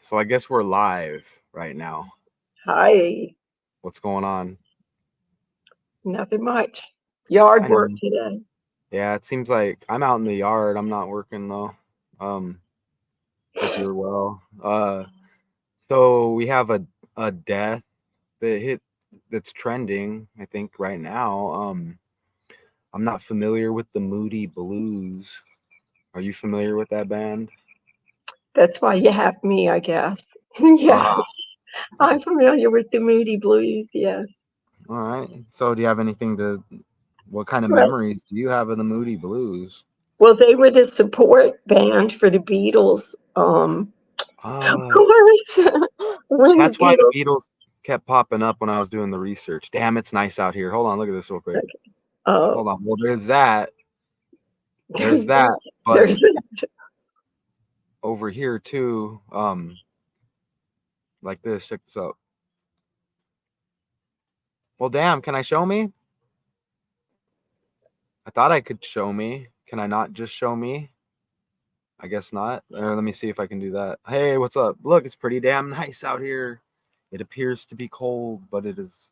So I guess we're live right now. Hi, What's going on? nothing much. Yard I work know. today. Yeah, it seems like I'm out in the yard. I'm not working though. Um, Hope you're well. So we have a death that hit that's trending, I think, right now. I'm not familiar with the Moody Blues. Are you familiar with that band? That's why you have me, I guess. Yeah, Ah, I'm familiar with the Moody Blues. Yes. all right. So do you have anything to what kind of Well, memories do you have of the Moody Blues? well, they were the support band for the Beatles. Of Uh, course, when the That's why the Beatles. Beatles kept popping up when I was doing the research. Damn, it's nice out here. Hold on, look at this real quick. Oh, Hold on. Well, there's that. There's there's that. But there's that. over here too, like this. Check this out. Well, damn. Can I show me? I thought I could show me. Can I not just show me? I guess not. Let me see if I can do that. Hey, what's up? Look, it's pretty damn nice out here. It appears to be cold, but it is.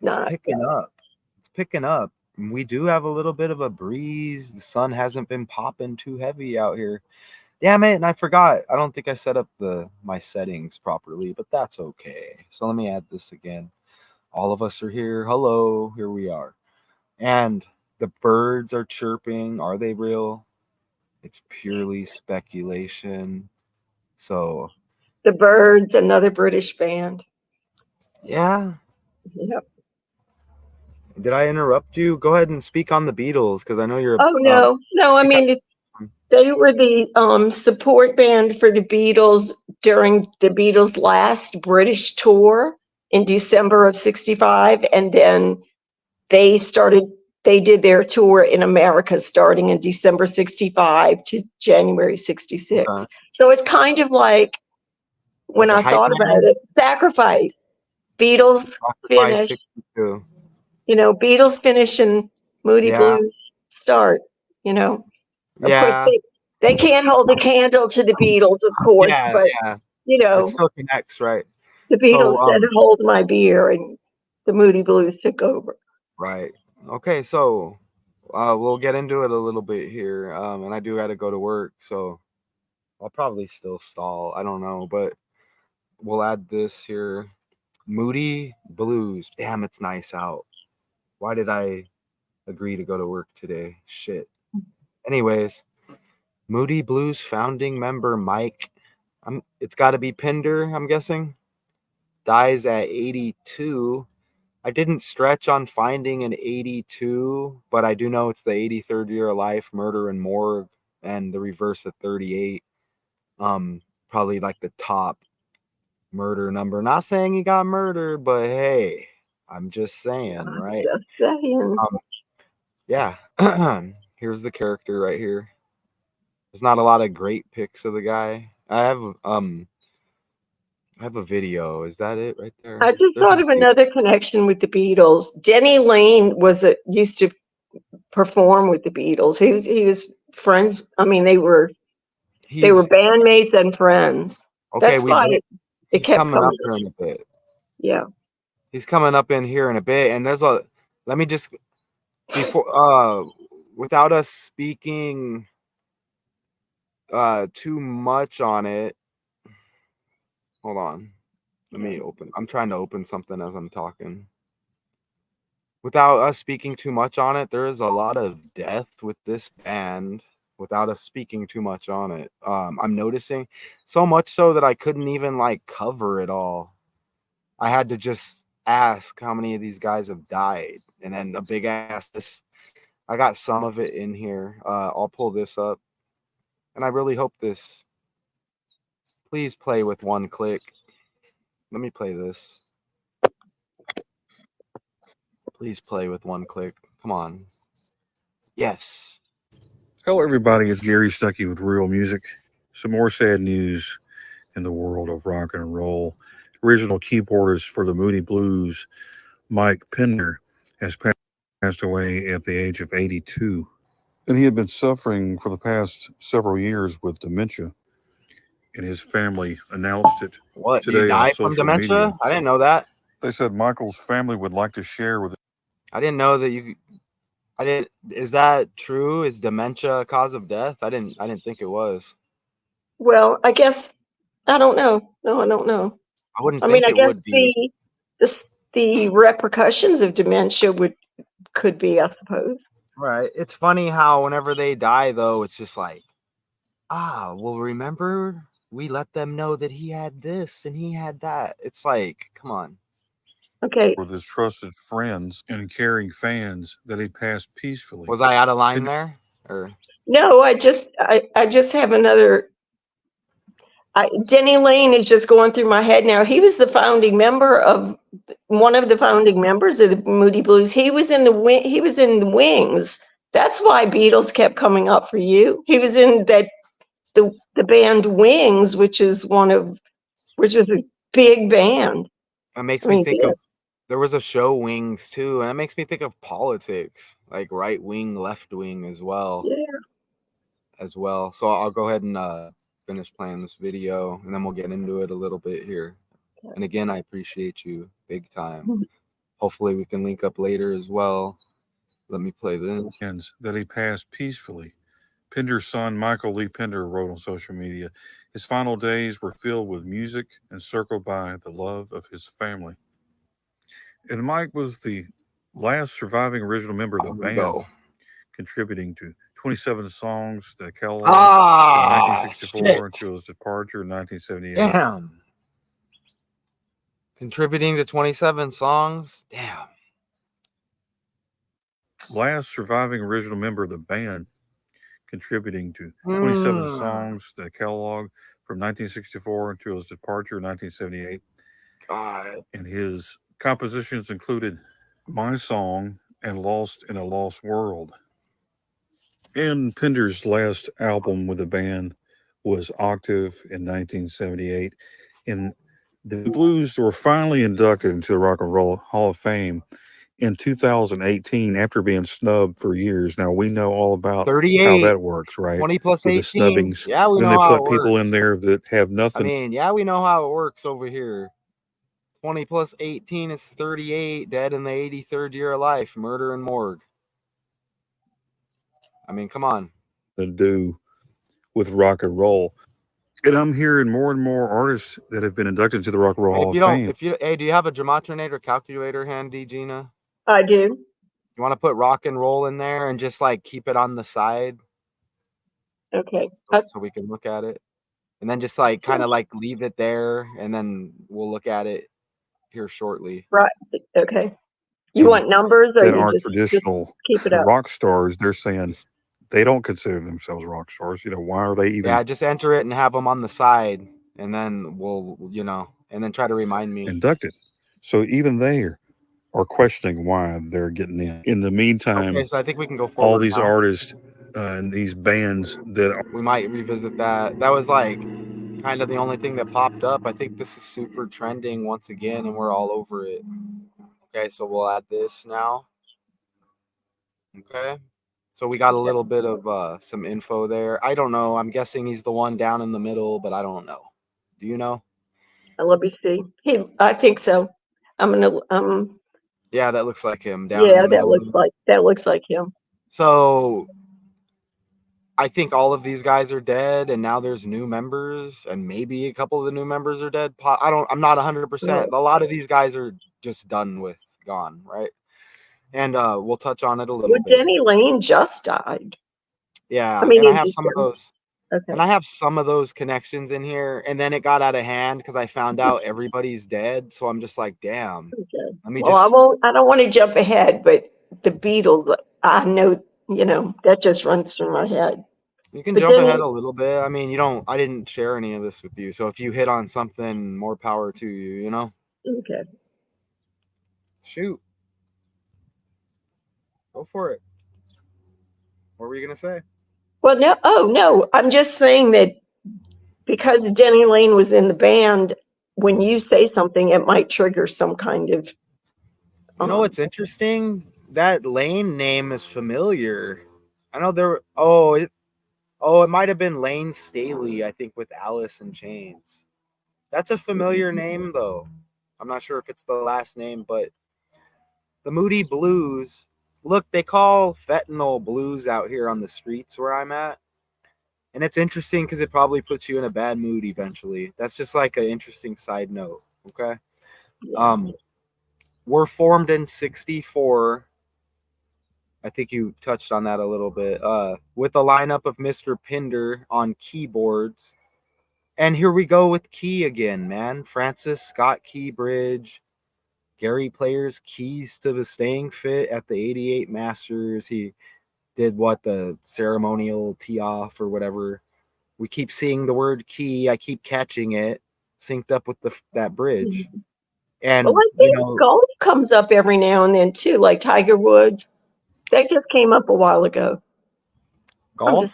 It's Not. picking up. It's picking up. We do have a little bit of a breeze. The sun hasn't been popping too heavy out here. Damn it, and I forgot. I don't think I set up my settings properly, but that's okay. So let me add this again. All of us are here. Hello, here we are. And the birds are chirping. Are they real? It's purely speculation. So, The Birds, another British band. yeah. Yep. Did I interrupt you? Go ahead and speak on the Beatles because I know you're Oh no, no. I you got mean, they were the support band for the Beatles during the Beatles' last British tour in December of '65, and then they started. They did their tour in America starting in December '65 to January '66. okay. So it's kind of like when Like a I hype thought about man. it, Sacrifice. Beatles Sacrifice finish. 62. Beatles finish and Moody Yeah. Blues start. You know, of course Yeah. they can't hold a candle to the Beatles, of course, Yeah. but Yeah. you It know, still connects, right? the Beatles So, said, "Hold my beer," and the Moody Blues took over. right. Okay. So, we'll get into it a little bit here. And I do got to go to work. So I'll probably still stall. I don't know. But we'll add this here. Moody Blues. Damn, it's nice out. Why did I agree to go to work today? Shit. Anyways, Moody Blues founding member Mike. It's got to be Pinder, I'm guessing. Dies at 82. I didn't stretch on finding an 82, but I do know it's the 83rd year of life, murder and morgue, and the reverse at 38. Probably like the top murder number. Not saying he got murdered, but hey, I'm just saying, I'm right? just saying. Um, yeah. Here's the character right here. There's not a lot of great pics of the guy. I have a video. Is that it right I there? just There's a thought of video. another connection with the Beatles. Denny Lane used to perform with the Beatles. He was friends. I mean, they were He's bandmates and friends. okay. That's why it He's kept coming coming up up. here in a bit. Yeah. He's coming up in here in a bit, and there's a. Let me just before without us speaking too much on it. Hold on. Let me open. I'm trying to open something as I'm talking. Without us speaking too much on it, there is a lot of death with this band without us speaking too much on it. I'm noticing so much so that I couldn't even like cover it all. I had to just ask how many of these guys have died, and then a big ass this. I got some of it in here. I'll pull this up, and I really hope this. Please play with one click. Let me play this. Please play with one click. Come on. Yes. Hello, everybody. It's Gary Stuckey with Real Music. Some more sad news in the world of rock and roll. Original keyboardist for the Moody Blues, Mike Pinder, has passed away at the age of 82. And he had been suffering for the past several years with dementia. and his family announced it What? You today on die from social dementia? media. I didn't know that. They said Michael's family would like to share with. I didn't know that you. I didn't. Is that true? Is dementia a cause of death? I didn't think it was. Well, I guess I don't know. No, I don't know. I wouldn't I mean, think I it guess would be. the repercussions of dementia could be, I suppose. Right. It's funny how whenever they die, though, it's just like, well, remember we let them know that he had this and he had that. It's like, come on. Okay. With his trusted friends and caring fans that he passed peacefully. Was I out of line there? Or No, I just have another. Denny Lane is just going through my head now. He was the founding member of one of the founding members of the Moody Blues. He was in the He was in the Wings. That's why Beatles kept coming up for you. He was in the band Wings, which was a big band. it makes I me mean, think yeah. of there was a show Wings too, and that makes me think of politics, like right wing, left wing as well. So I'll go ahead and finish playing this video, and then we'll get into it a little bit here. And again, I appreciate you big time. Hopefully we can link up later as well. Let me play this. That he passed peacefully. Pinder's son, Michael Lee Pinder, wrote on social media, his final days were filled with music and circled by the love of his family. And Mike was the last surviving original member of the band, contributing to 27 songs that cataloged from 1964 until his departure in 1978. Damn. Contributing to 27 songs? Damn. Last surviving original member of the band, contributing to 27 songs that cataloged from 1964 until his departure in 1978. God. And his compositions included My Song and Lost in a Lost World. And Pinder's last album with the band was Octave in 1978. And the Blues were finally inducted into the Rock and Roll Hall of Fame in 2018 after being snubbed for years. Now we know all about 38, how that works, right? 20 plus with 18. The snubbings. Yeah, we then know they how put it people works. in there that have nothing. I mean, yeah, we know how it works over here. 20 plus 18 is 38, dead in the 83rd year of life, murder and morgue. I mean, come on. To do with rock and roll. And I'm hearing more and more artists that have been inducted into the Rock and Roll Hall of Fame. Hey, do you have a gematronate calculator handy, Gina? I do. You want to put rock and roll in there and just like keep it on the side? Okay. So we can look at it. And then just like kind of like leave it there, and then we'll look at it here shortly. Right. Okay. You want numbers, or that you aren't just traditional keep it up? rock stars? They're saying they don't consider themselves rock stars. You know, why are they even? Yeah, just enter it and have them on the side, and then we'll, and then try to remind me. Inducted. So even they are questioning why they're getting in. In the meantime, okay, so I think we can go forward. All these artists and these bands that we might revisit that. That was like kind of the only thing that popped up. I think this is super trending once again, and we're all over it. Okay, so we'll add this now. Okay, so we got a little bit of some info there. I don't know. I'm guessing he's the one down in the middle, but I don't know. Do you know? Let me see. I think so. I'm gonna. Yeah, that looks like him down in the middle. That looks like him. So I think all of these guys are dead, and now there's new members, and maybe a couple of the new members are dead. I'm not 100%. A lot of these guys are just done with, gone, right? And we'll touch on it a little bit. Denny Lane just died. Yeah, I mean, and I have some of those. Okay. And I have some of those connections in here, and then it got out of hand because I found out everybody's dead. So I'm just like, damn. Okay. Let me I don't want to jump ahead, but the Beatles, I know, that just runs through my head. You can jump ahead a little bit. I mean, I didn't share any of this with you. So if you hit on something, more power to you, Okay. Shoot. Go for it. What were you going to say? Well, no. Oh, no. I'm just saying that because Denny Lane was in the band, when you say something, it might trigger some kind of. You know what's interesting? That Lane name is familiar. I know Oh, it might have been Lane Staley, I think, with Alice in Chains. That's a familiar name, though. I'm not sure if it's the last name, but the Moody Blues. Look, they call fentanyl blues out here on the streets where I'm at. And it's interesting because it probably puts you in a bad mood eventually. That's just like an interesting side note. Okay. Yeah. We're formed in 64. I think you touched on that a little bit. With a lineup of Mr. Pinder on keyboards. And here we go with Key again, man. Francis Scott Keybridge. Gary Player's keys to the staying fit at the 88 Masters. He did what, the ceremonial tee off or whatever. We keep seeing the word key. I keep catching it synced up with that bridge. Well, And, I think golf comes up every now and then too, like Tiger Woods. That just came up a while ago. golf?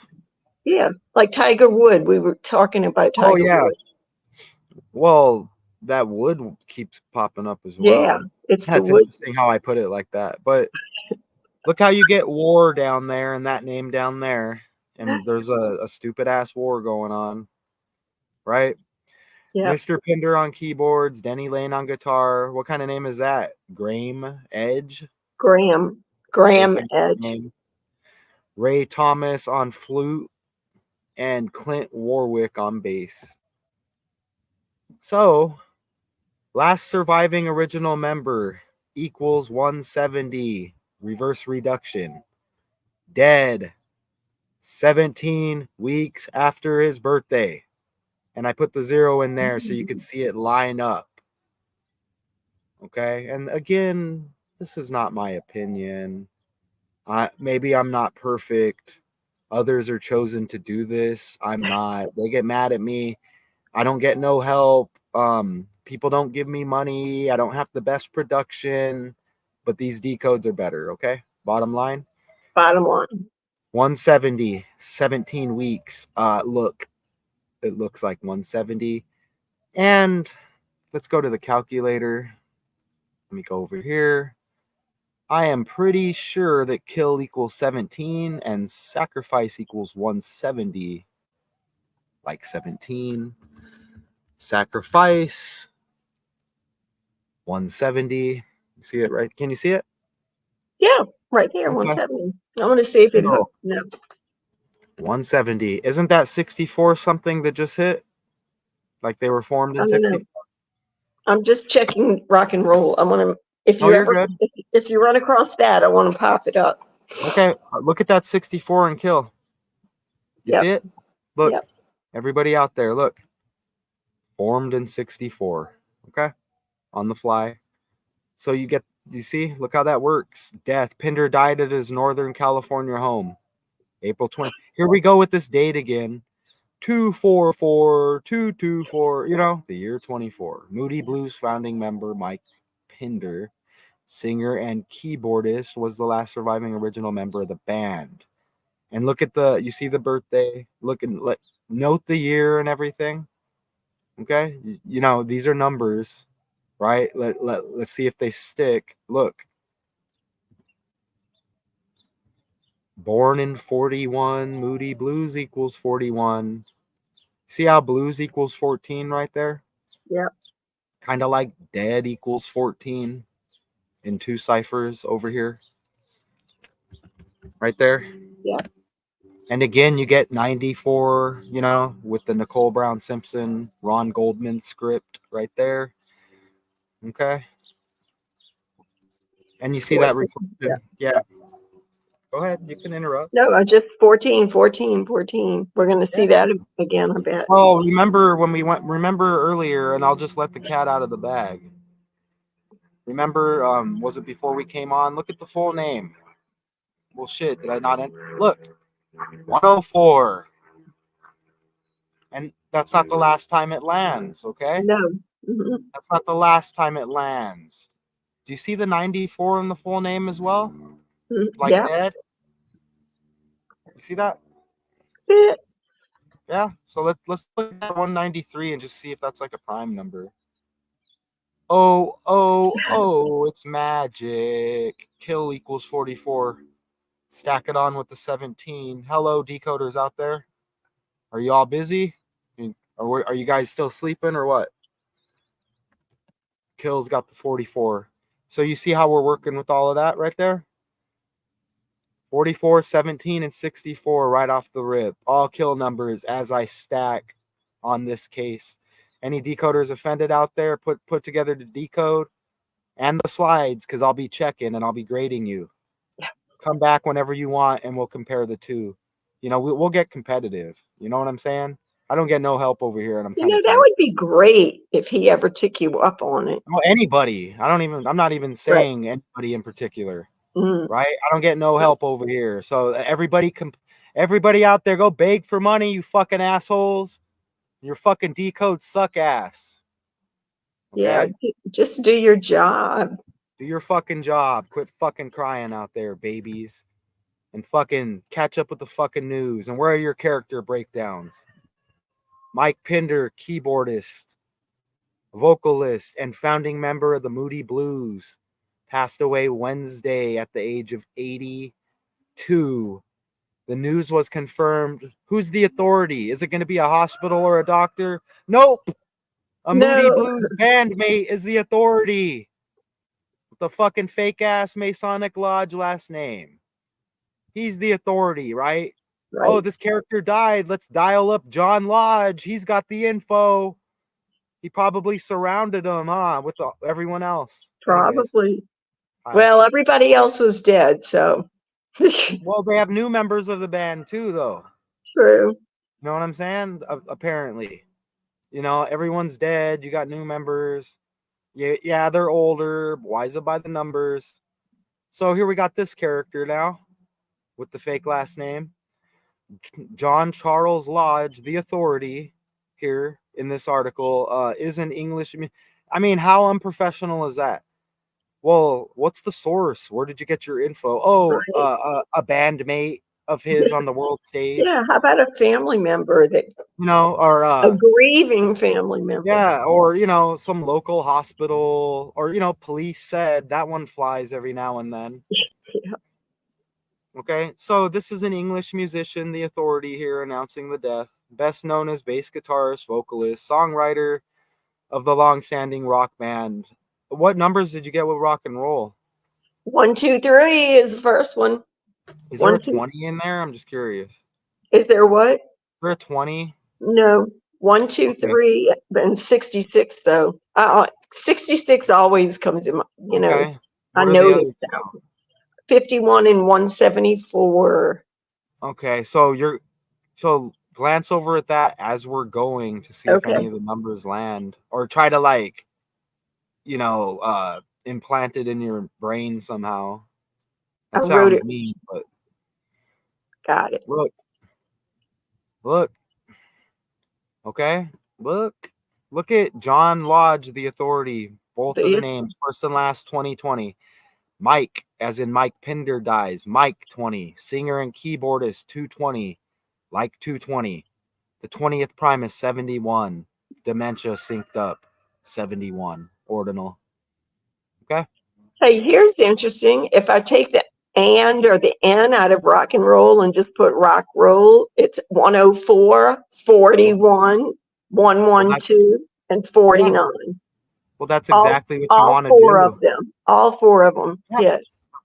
Yeah, like Tiger Wood. We were talking about Tiger Wood. Well, that wood keeps popping up as Yeah, well. it's That's the wood. interesting how I put it like that. But look how you get war down there and that name down there. And there's a stupid ass war going on. Right? Yeah. Mr. Pinder on keyboards, Denny Lane on guitar. What kind of name is that? Graham Edge? Graham Edge. Name. Ray Thomas on flute and Clint Warwick on bass. So, last surviving original member equals 170. Reverse reduction. Dead 17 weeks after his birthday. And I put the 0 in there so you could see it line up. Okay? And again, this is not my opinion. Maybe I'm not perfect. Others are chosen to do this. I'm not. They get mad at me. I don't get no help. People don't give me money. I don't have the best production, but these decodes are better. Okay. Bottom line. 170, 17 weeks. Look, it looks like 170. And let's go to the calculator. Let me go over here. I am pretty sure that kill equals 17 and sacrifice equals 170. Like 17. Sacrifice 170. See it right? Can you see it? Yeah, right there, Okay. 170. I want to see if it No. no. 170. Isn't that 64 something that just hit? Like they were formed in 64? I'm just checking rock and roll. I want to, if you you're good. if you run across that, I want to pop it up. Okay, look at that 64 and kill. You see it? Look, everybody out there, look. Formed in 64. Okay, on the fly. So you see, look how that works. Death. Pinder died at his Northern California home, April 20. Here we go with this date again. 244, you know, the year 24. Moody Blues founding member Mike Pinder, singer and keyboardist, was the last surviving original member of the band. And look at you see the birthday, note the year and everything. Okay. You know, these are numbers, right? Let's see if they stick. Look. Born in 41, Moody Blues equals 41. See how blues equals 14 right there? Yeah. Kind of like dead equals 14 in two ciphers over here. Right there. Yeah. And again, you get 94, you know, with the Nicole Brown Simpson, Ron Goldman script right there. Okay. And you see that reflection. Yeah. Go ahead. You can interrupt. No, I just 14. We're going to see that again, I bet. Oh, remember earlier, and I'll just let the cat out of the bag. Remember, was it before we came on? Look at the full name. Well, shit, did I not look? 104. And that's not the last time it lands, okay? No. Mm-hmm. That's not the last time it lands. Do you see the 94 in the full name as well? Like dead? You see that? Yeah. So let's look at 193 and just see if that's like a prime number. Oh, it's magic. Kill equals 44. Stack it on with the 17. Hello, decoders out there. Are you all busy? Are you guys still sleeping or what? Kills got the 44. So you see how we're working with all of that right there? 44, 17, and 64 right off the rip. All kill numbers as I stack on this case. Any decoders offended out there, put together the decode and the slides, because I'll be checking and I'll be grading you. Come back whenever you want and we'll compare the two. You know, we'll get competitive. You know what I'm saying? I don't get no help over here, and I'm You kind know, of that tired. would be great if he ever took you up on it. Oh, anybody. I'm not even Right. saying anybody in particular. Mm. Right? I don't get no help over here. So everybody out there, go beg for money, you fucking assholes. Your fucking decode suck ass. Yeah, Okay? just do your job. Do your fucking job. Quit fucking crying out there, babies. And fucking catch up with the fucking news. And where are your character breakdowns? Mike Pinder, keyboardist, vocalist, and founding member of the Moody Blues, passed away Wednesday at the age of 82. The news was confirmed. Who's the authority? Is it going to be a hospital or a doctor? Nope. A Moody No, Blues bandmate is the authority. With the fucking fake ass Masonic Lodge last name. He's the authority, right? right. Oh, this character died. Let's dial up John Lodge. He's got the info. He probably surrounded him, with everyone else. Anyways, Probably. hi. Well, everybody else was dead, so Well, they have new members of the band too, though. true. You know what I'm saying? Apparently, you know, everyone's dead. You got new members. Yeah, they're older. Wiser by the numbers. So here we got this character now with the fake last name. John Charles Lodge, the authority here in this article, is an English. I mean, how unprofessional is that? Well, what's the source? Where did you get your info? Oh, Right. a bandmate of his on the world Yeah, stage, how about a family member that you know, or a grieving family member? yeah, or you know, some local hospital, or you know, police said that one flies every now and then. Yeah. Okay, so this is an English musician, the authority here announcing the death. Best known as bass guitarist, vocalist, songwriter of the long-standing rock band. What numbers did you get with rock and roll? 1, 2, 3 is the first one. Is there a 1, 2. 20 in there? I'm just curious. Is Is there what? there a 20? No. 1, 2, Okay. 3, and 66 though. 66 always comes in. You know, Okay. I What are the other noticed two? 51 and 174. Okay, so glance over at that as we're going to see if Okay, any of the numbers land, or try to like, you know, implant it in your brain somehow. I That wrote sounds it. mean, but Got it. look, okay, look at John Lodge, the authority. Both of the The names, first and last, 2020. Mike, as in Mike Pinder dies. Mike 20, singer and keyboardist 220, like 220. The 20th prime is 71. Dementia synced up 71. Ordinal. Okay. Hey, here's interesting. If I take the and or the N out of rock and roll and just put rock roll, it's 104, 41, Well, that 112, and yeah. 49. Well, that's All, exactly what you all want to four of do. them. All four of them Yeah, hit.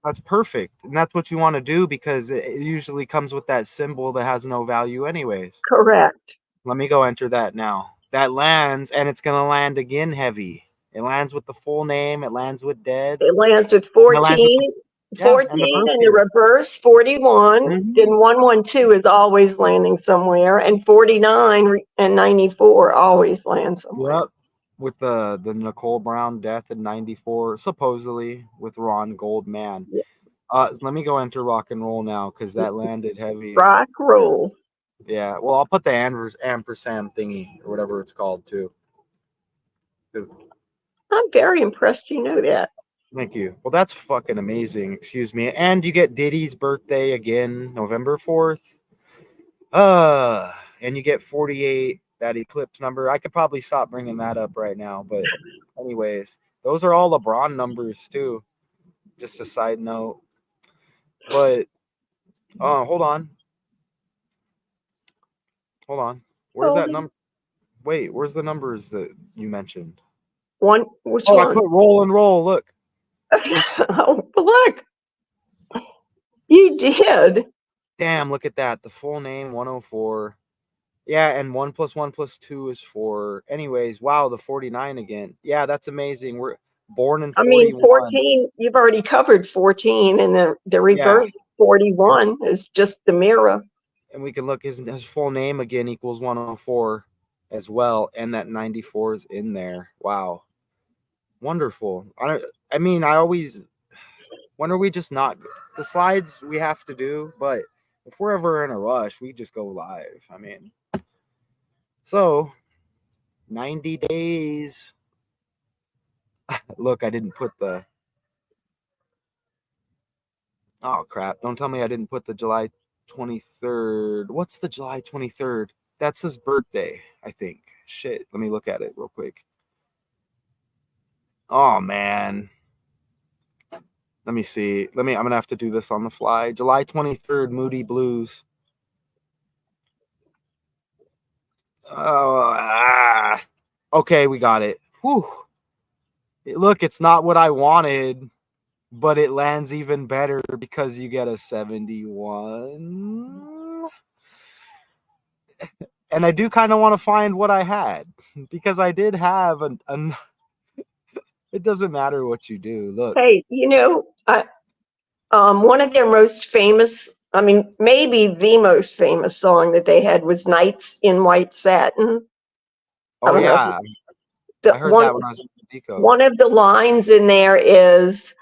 that's perfect, and that's what you want to do because it usually comes with that symbol that has no value, anyways. Correct. Let me go enter that now. That lands, and it's gonna land again heavy. It lands with the full name. It lands with dead. It lands with And it lands with 14, and the 14 in the birthday. reverse, 41. Mhm. Then 112 is always landing somewhere, and 49 and 94 always land somewhere. Yep. With the Nicole Brown death in '94, supposedly with Ron Goldman. Yeah. Let me go enter rock and roll now because that landed heavy. Rock roll. Yeah. Well, I'll put the ampersand thingy or whatever it's called too. I'm very impressed you know that. Thank you. Well, that's fucking amazing. Excuse me. And you get Diddy's birthday again, November 4th. And you get 48, that eclipse number. I could probably stop bringing that up right now, but anyways, those are all LeBron numbers too. Just a side note. But hold on. Hold on. Where's that Hold number? Wait, where's the numbers that you mentioned? One, which Oh, I one? put roll and roll. Look. Oh, look, you did. Damn, look at that. The full name 104. Yeah, and 1 + 1 + 2 is 4. Anyways, wow, the 49 again. Yeah, that's amazing. We're born in I mean, 41. 14, you've already covered 14, and the Yeah. reverse 41 is just the mirror. And we can look his full name again equals 104 as well, and that 94 is in there. Wow. Wonderful. I mean, I always, when are we just not, the slides we have to do, but if we're ever in a rush, we just go live. I mean, so 90 days. Look, I didn't put the, oh crap. Don't tell me I didn't put the July 23rd. What's the July 23rd? That's his birthday, I think. Shit, let me look at it real quick. Oh man. Let me see. I'm gonna have to do this on the fly. July 23rd, Moody Blues. Okay, we got it. Whew. Look, it's not what I wanted, but it lands even better because you get a 71. And I do kind of want to find what I had because I did have an it doesn't matter what you do. Look. Hey, one of their most famous, I mean, maybe the most famous song that they had was Nights in White Satin. I Oh don't know. yeah. The I heard that when I was in Decode. one of the lines in there is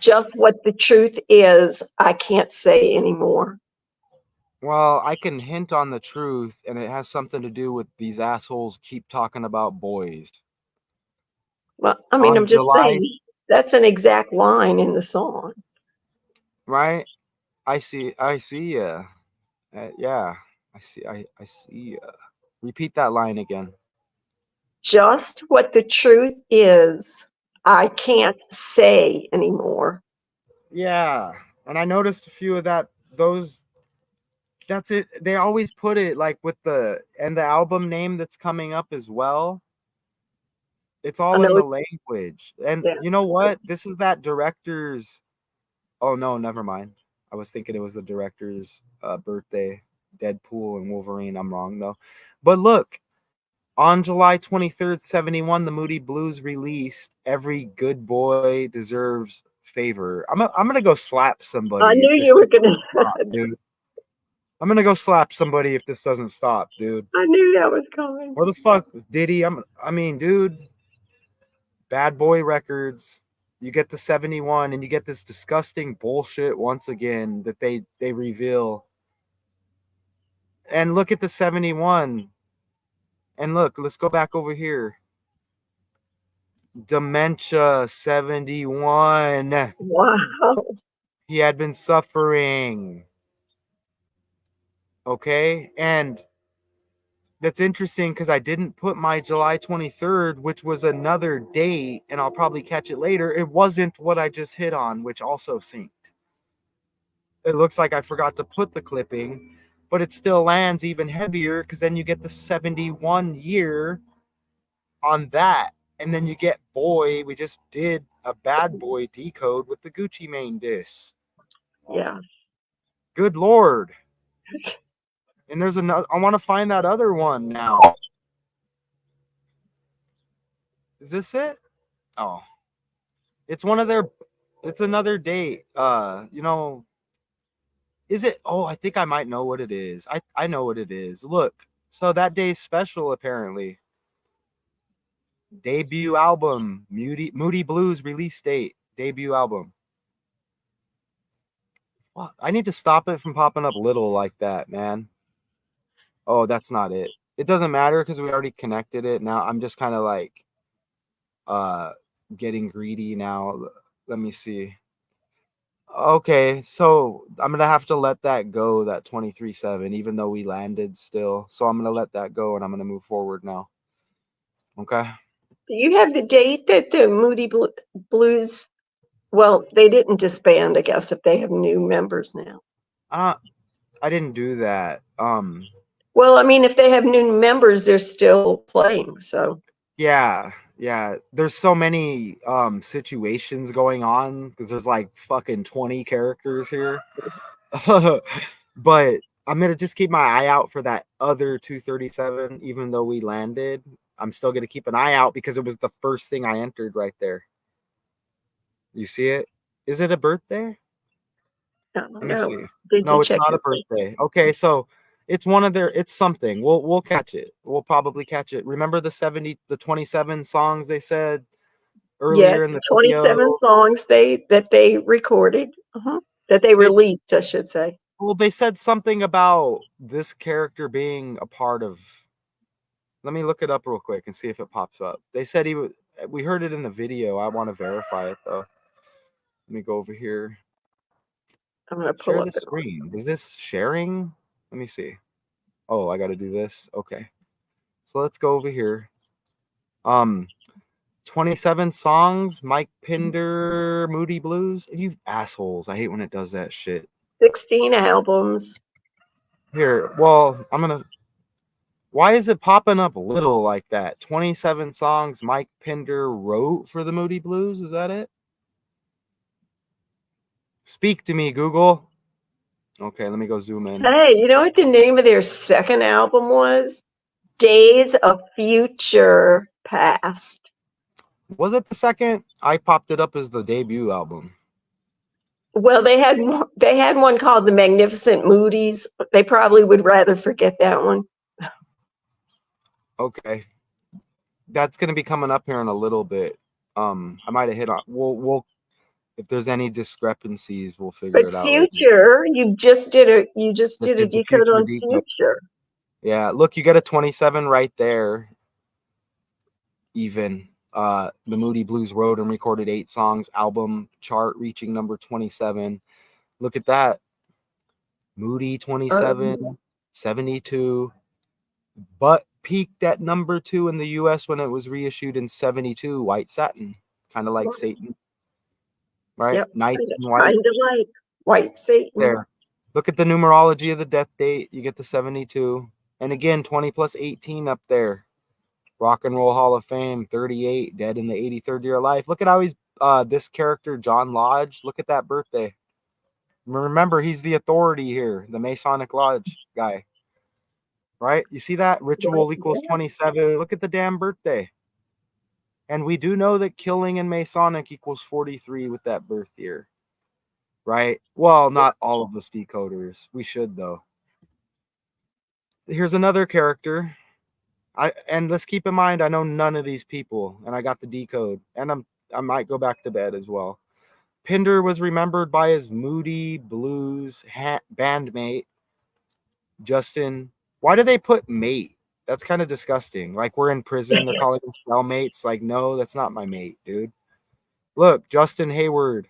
just what the truth is, I can't say anymore. Well, I can hint on the truth, and it has something to do with these assholes keep talking about boys. Well, I mean, On I'm just July, saying that's an exact line in the song. right? I see ya. Yeah, I see ya. Repeat that line again. Just what the truth is, I can't say anymore. Yeah, and I noticed a few of those. That's it. They always put it like with the album name that's coming up as well. It's I all in know the it's, language. And yeah. you know what? This is that director's. Oh no, never mind. I was thinking it was the director's birthday. Deadpool and Wolverine. I'm wrong though. But look, on July 23rd, 71, the Moody Blues released Every Good Boy Deserves Favor. I'm gonna go slap I somebody knew if this you were doesn't gonna. stop, dude. I'm gonna go slap somebody if this doesn't stop, dude. I knew that was coming. Where the fuck, Diddy? I mean, dude. Bad Boy Records. You get the 71, and you get this disgusting bullshit once again that they reveal. And look at the 71. And look, let's go back over here. Dementia 71. Wow. He had been suffering. Okay? And that's interesting because I didn't put my July 23rd, which was another date, and I'll probably catch it later. It wasn't what I just hit on, which also synced. It looks like I forgot to put the clipping, but it still lands even heavier because then you get the 71 year on that. And then you get Boy. We just did a Bad Boy decode with the Gucci Mane diss. Yeah. Good Lord. And there's another, I want to find that other one now. Is this it? Oh. It's one of their, it's another date. Is it? Oh, I think I might know what it is. I know what it is. Look, so that day's special apparently. Debut album, Moody Blues release date, debut album. What? I need to stop it from popping up little like that, man. Oh, that's not it. It doesn't matter because we already connected it. Now I'm just kind of like getting greedy now. Let me see. Okay, so I'm gonna have to let that go, that 23-7, even though we landed still. So I'm gonna let that go and I'm gonna move forward now. Okay. Do you have the date that the Moody Blues? Well, they didn't disband, I guess, if they have new members now. I didn't do that. Well, I mean, if they have new members, they're still playing. So Yeah, yeah. There's so many situations going on because there's like fucking 20 characters here. But I'm gonna just keep my eye out for that other 237, even though we landed. I'm still gonna keep an eye out because it was the first thing I entered right there. You see it? Is it a birthday? I Let don't me know. see. Did you No, it's check not a your? birthday. Okay, so it's one of their. It's something. We'll catch it. We'll probably catch it. Remember the 27 songs they said Yes, earlier in the 27 video? songs that they recorded, that they They released, I should say. well, they said something about this character being a part of. Let me look it up real quick and see if it pops up. They said he was. We heard it in the video. I want to verify it though. Let me go over here. I'm going to pull Share up the an screen. Is this sharing? Let me see. Oh, I got to do this. Okay. So let's go over here. 27 songs, Mike Pinder, Moody Blues. You assholes. I hate when it does that shit. 16 albums. Here, well, why is it popping up little like that? 27 songs Mike Pinder wrote for the Moody Blues. Is that it? Speak to me, Google. Okay, let me go zoom in. Hey, you know what the name of their second album was? Days of Future Past. Was it the second? I popped it up as the debut album. Well, they had one called The Magnificent Moody's. They probably would rather forget that one. Okay. That's gonna be coming up here in a little bit. I might have hit on we'll if there's any discrepancies, we'll But figure it out later. Future, you just did a Just decode did the on decode. Future. Yeah, look, you get a 27 right there. Even the Moody Blues wrote and recorded 8 songs, album chart reaching number 27. Look at that. Moody 27, 72, but peaked at number 2 in the US when it was reissued in 72, White Satin, kind of like Satan, right? Yep, Nights in White. kind of like White Satan. There. Look at the numerology of the death date. You get the 72. And again, 20 plus 18 up there. Rock and Roll Hall of Fame, 38, dead in the 83rd year of life. Look at how he's this character, John Lodge. Look at that birthday. Remember, he's the authority here, the Masonic Lodge guy. Right? You see that? Ritual equals 27. Look at the damn birthday. And we do know that killing and Masonic equals 43 with that birth year. Right? Well, not all of us decoders. We should, though. Here's another character. And let's keep in mind, I know none of these people, and I got the decode, and I might go back to bed as well. Pinder was remembered by his Moody Blues bandmate, Justin. Why do they put mate? That's kind of disgusting. Like we're in prison, they're calling us cellmates. Like, no, that's not my mate, dude. Look, Justin Hayward.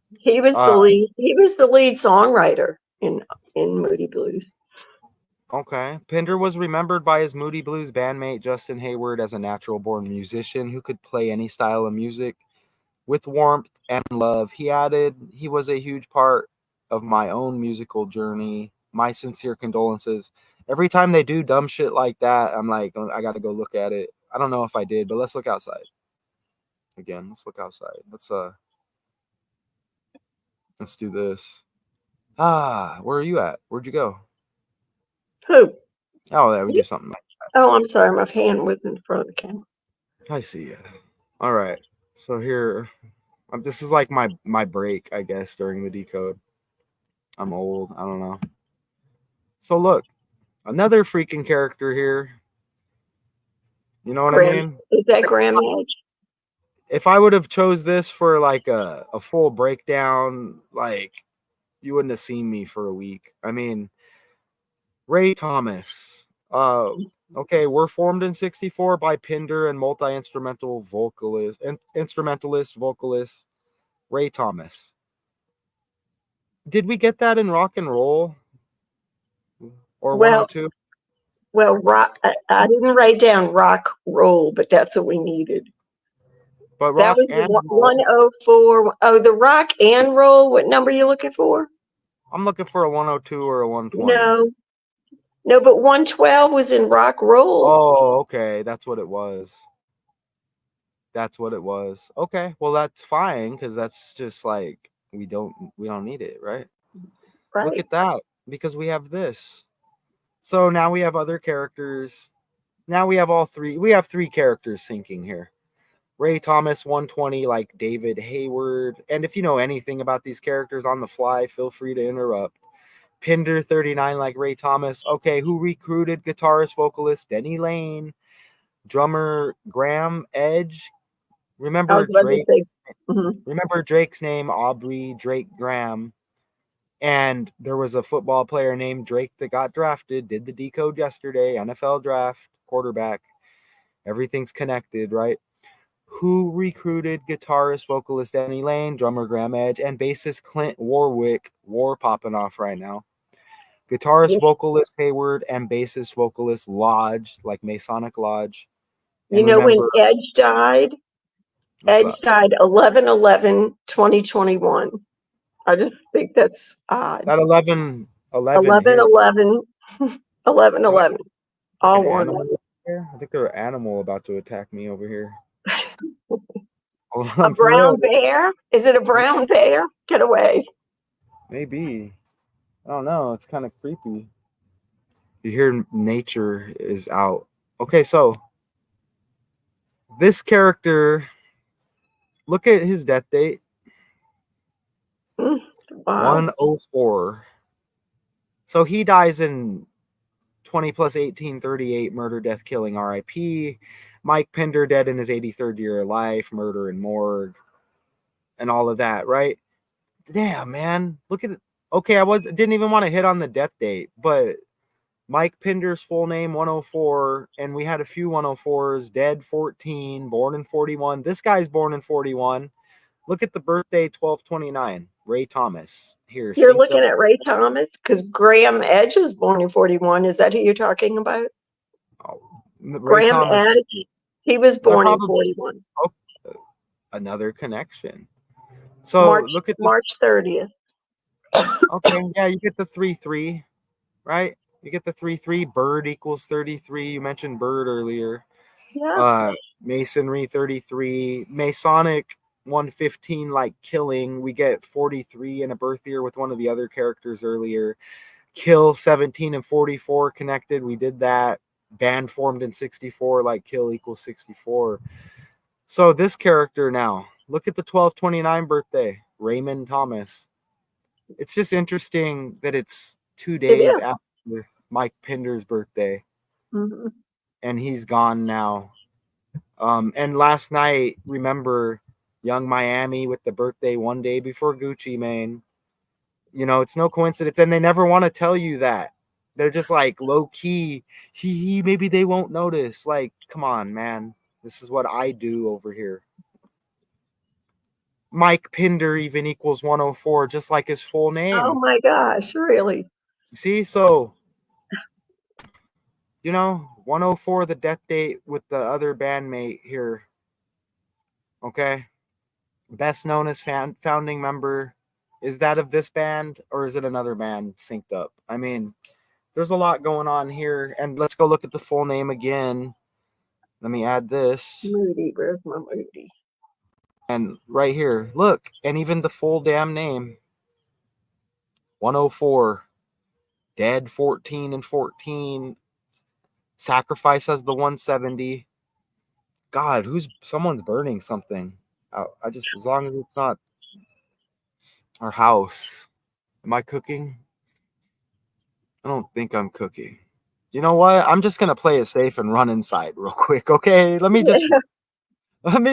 He was the lead songwriter in Moody Blues. Okay. Pinder was remembered by his Moody Blues bandmate Justin Hayward as a natural born musician who could play any style of music with warmth and love. He added, he was a huge part of my own musical journey. My sincere condolences. Every time they do dumb shit like that, I'm like, I got to go look at it. I don't know if I did, but let's look outside. Again, let's look outside. Let's do this. Where are you at? Where'd you go? Who? Oh, yeah, we do something like that. Oh, I'm sorry. My hand was in front of the camera. I see you. All right. So here, this is like my break, I guess, during the decode. I'm old. I don't know. So look, another freaking character here. You know what I mean? Is that Graham Edge? If I would have chose this for like a full breakdown, like you wouldn't have seen me for a week. I mean, Ray Thomas. Okay, we're formed in 64 by Pinder and instrumentalist vocalist Ray Thomas. Did we get that in rock and roll? Or 102? Well, rock. I didn't write down rock roll, but that's what we needed. But rock that was and roll. 104. Oh, the rock and roll. What number are you looking for? I'm looking for a 102 or a 120. No, but 112 was in rock roll. Oh, okay. That's what it was. That's what it was. Okay. Well, that's fine because that's just like we don't need it, right? Right. Look at that, because we have this. So now we have other characters. Now we have all three. We have three characters syncing here. Ray Thomas 120 like David Hayward. And if you know anything about these characters on the fly, feel free to interrupt. Pinder 39 like Ray Thomas. Okay, who recruited guitarist vocalist Denny Lane? Drummer Graham Edge. I was Remember about to Drake? say, mhm. Remember Drake's name, Aubrey Drake Graham. And there was a football player named Drake that got drafted, did the decode yesterday, NFL draft, quarterback. Everything's connected, right? Who recruited guitarist, vocalist Denny Lane, drummer Graham Edge, and bassist Clint Warwick? War popping off right now. Guitarist, You- vocalist Hayward, and bassist, vocalist Lodge, like Masonic Lodge. You And know when remember, Edge died? what's Edge that? died 11/11/2021. I just think that's odd. That 11 11/11, hit. 11/11, Like all an one. animal here? I think there's an animal about to attack me over here. Hold A on, for real. brown bear? Is it a brown bear? Get away. Maybe. I don't know. It's kind of creepy. You hear nature is out. Okay, so this character, look at his death date. Wow. 104. So he dies in 20 plus 1838, murder, death, killing, RIP. Mike Pinder dead in his 83rd year of life, murder and morgue, and all of that, right? Damn, man. Look at it. Okay, didn't even want to hit on the death date, but Mike Pinder's full name 104, and we had a few 104s, dead 14, born in 41. This guy's born in 41. Look at the birthday 1229, Ray Thomas. Here, You're synced looking up. at Ray Thomas because Graham Edge was born in 41. Is that who you're talking about? Oh, Ray Graham Thomas. Edge, he was born in 41. Oh, another connection. So look at this. March 30th. Okay, yeah, you get the 3-3, right? You get the 3-3. Bird equals 33. You mentioned Bird earlier. Yeah. Masonry 33. Masonic 115 like killing. We get 43 in a birth year with one of the other characters earlier. Kill 17 and 44 connected. We did that. Band formed in 64 like kill equals 64. So this character now, look at the 1229 birthday, Raymond Thomas. It's just interesting that it's 2 days after Mike Pinder's birthday. Mm-hmm. And he's gone now. And last night, remember Young Miami with the birthday 1 day before Gucci Mane. You know, it's no coincidence. And they never want to tell you that. They're just like low key. Maybe they won't notice. Like, come on, man. This is what I do over here. Mike Pinder even equals 104, just like his full name. Oh my gosh, really? See, so, you know, 104, the death date with the other bandmate here. Okay. Best known as founding member. Is that of this band or is it another band synced up? I mean, there's a lot going on here. And let's go look at the full name again. Let me add this. Moody, where's my Moody? And right here, look, and even the full damn name. 104. Dead 14 and 14. Sacrifice as the 170. God, someone's burning something. I just, as long as it's not our house. Am I cooking? I don't think I'm cooking. You know what? I'm just gonna play it safe and run inside real quick. Okay, let me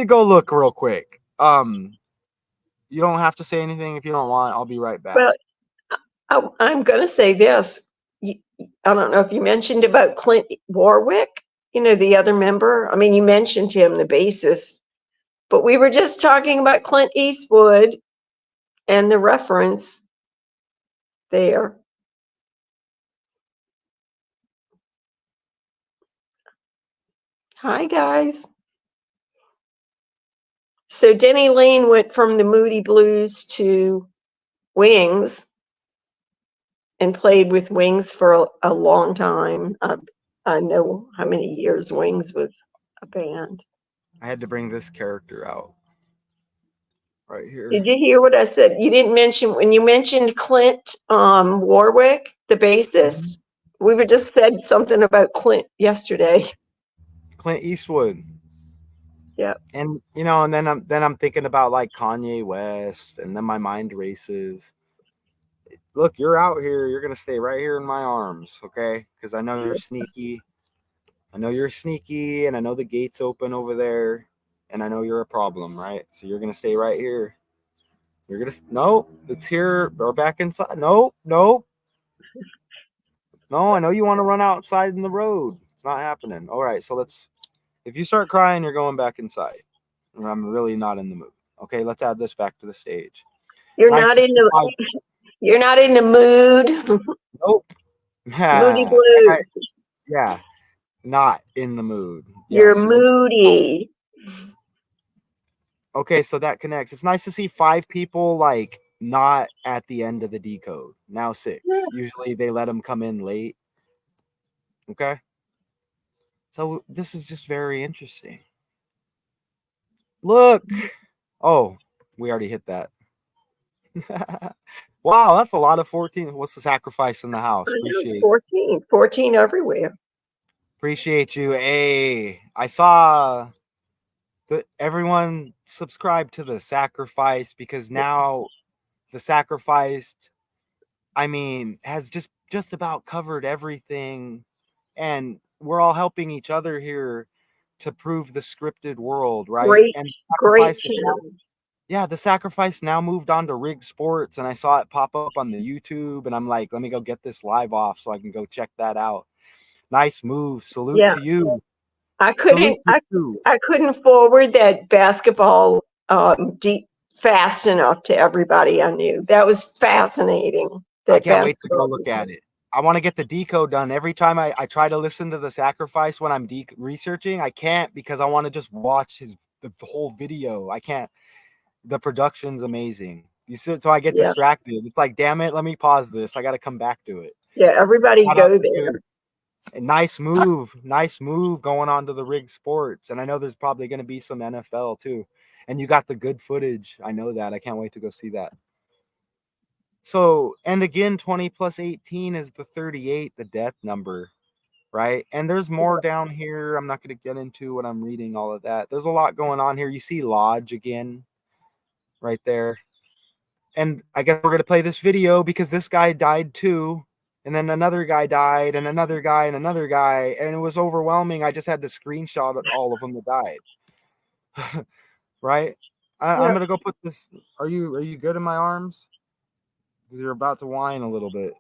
go look real quick. You don't have to say anything if you don't want. I'll be right back. Well, I'm gonna say this. I don't know if you mentioned about Clint Warwick, you know, the other member. I mean, you mentioned him, the bassist, but we were just talking about Clint Eastwood and the reference there. Hi, guys. So Denny Lane went from the Moody Blues to Wings and played with Wings for a long time. I know how many years Wings was a band. I had to bring this character out right here. Did you hear what I said? You didn't mention, when you mentioned Clint Warwick, the bassist, we were just said something about Clint yesterday. Clint Eastwood. Yeah. And and then I'm thinking about like Kanye West, and then my mind races. Look, you're out here. You're gonna stay right here in my arms, okay? Because I know you're sneaky. I know you're sneaky, and I know the gate's open over there, and I know you're a problem, right? So you're gonna stay right here. You're gonna no, it's here or back inside. No, no, no. I know you want to run outside in the road. It's not happening. All right, so let's. If you start crying, you're going back inside. I'm really not in the mood. Okay, let's add this back to the stage. You're Nice not to in see the you're not in the mood. Nope. Moody Yeah, Blues. yeah, not in the mood. Yeah, You're so moody. okay, so that connects. It's nice to see 5 people like not at the end of the decode. Now 6. Usually they let them come in late. Okay. So this is just very interesting. Look. Oh, we already hit that. Wow, that's a lot of 14. What's the sacrifice in the house? Appreciate 14 everywhere. Appreciate you. Hey, I saw that everyone subscribe to the sacrifice because now the sacrificed, I mean, has just about covered everything, and we're all helping each other here to prove the scripted world, right? Great, And great sacrifice is now, channel. yeah, the sacrifice now moved on to Rig Sports, and I saw it pop up on the YouTube, and I'm like, let me go get this live off so I can go check that out. Nice move. Salute Yeah, to you. I Salute couldn't to I, you. I couldn't forward that basketball deep fast enough to everybody I knew. That was fascinating. I That can't wait to go basketball. look at it. I want to get the decode done. Every time I try to listen to the sacrifice when I'm researching, I can't because I want to just watch the whole video. I can't. The production's amazing. You see, so I get Yeah, distracted. It's like, damn it, let me pause this. I got to come back to it. yeah. Everybody Shout out go to you. there. Nice move going on to the Rig Sports. And I know there's probably going to be some NFL too. And you got the good footage. I know that. I can't wait to go see that. So, and again, 20 plus 18 is the 38, the death number, right? And there's more down here. I'm not going to get into what I'm reading, all of that. There's a lot going on here. You see Lodge again right there. And I guess we're going to play this video because this guy died too. And then another guy died, and another guy, and another guy. And it was overwhelming. I just had to screenshot all of them that died. Right? I'm Yeah. going to go put this. Are you good in my arms? Because you're about to whine a little bit.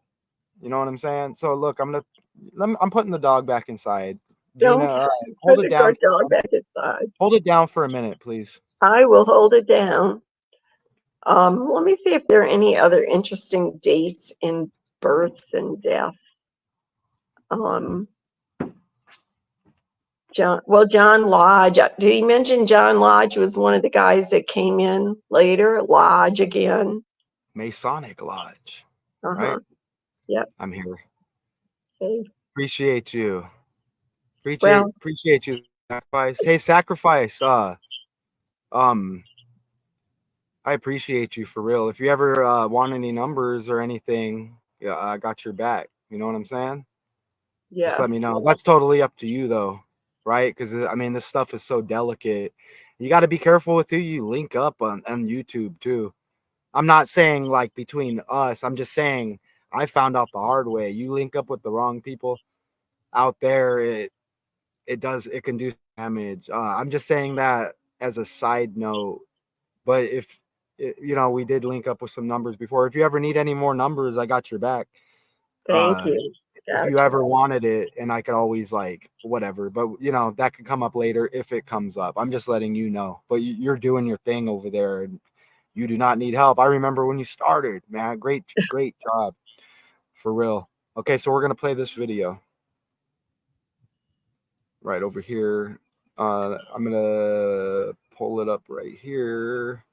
You know what I'm saying? So look, I'm putting the dog back inside. Don't Gina, all right, put hold the it down. dog back inside. Hold it down for a minute, please. I will hold it down. Let me see if there are any other interesting dates in births and deaths. John Lodge. Did he mention John Lodge was one of the guys that came in later? Lodge again. Masonic Lodge. Uh-huh. Right? Yep. I'm here. Okay. Appreciate you. Well, Appreciate you. Sacrifice. Hey, sacrifice. I appreciate you for real. If you ever want any numbers or anything, yeah, I got your back. You know what I'm saying? Just yeah. let me know. That's totally up to you though, right? Because I mean, this stuff is so delicate. You got to be careful with who you link up on YouTube too. I'm not saying like between us. I'm just saying I found out the hard way. You link up with the wrong people out there, it can do damage. I'm just saying that as a side note. But if we did link up with some numbers before. If you ever need any more numbers, I got your back. Thank you. If you ever wanted it, and I could always like whatever, but that could come up later if it comes up. I'm just letting you know. But you're doing your thing over there, and you do not need help. I remember when you started, man. Great job, for real. Okay, so we're gonna play this video right over here. I'm gonna pull it up right here.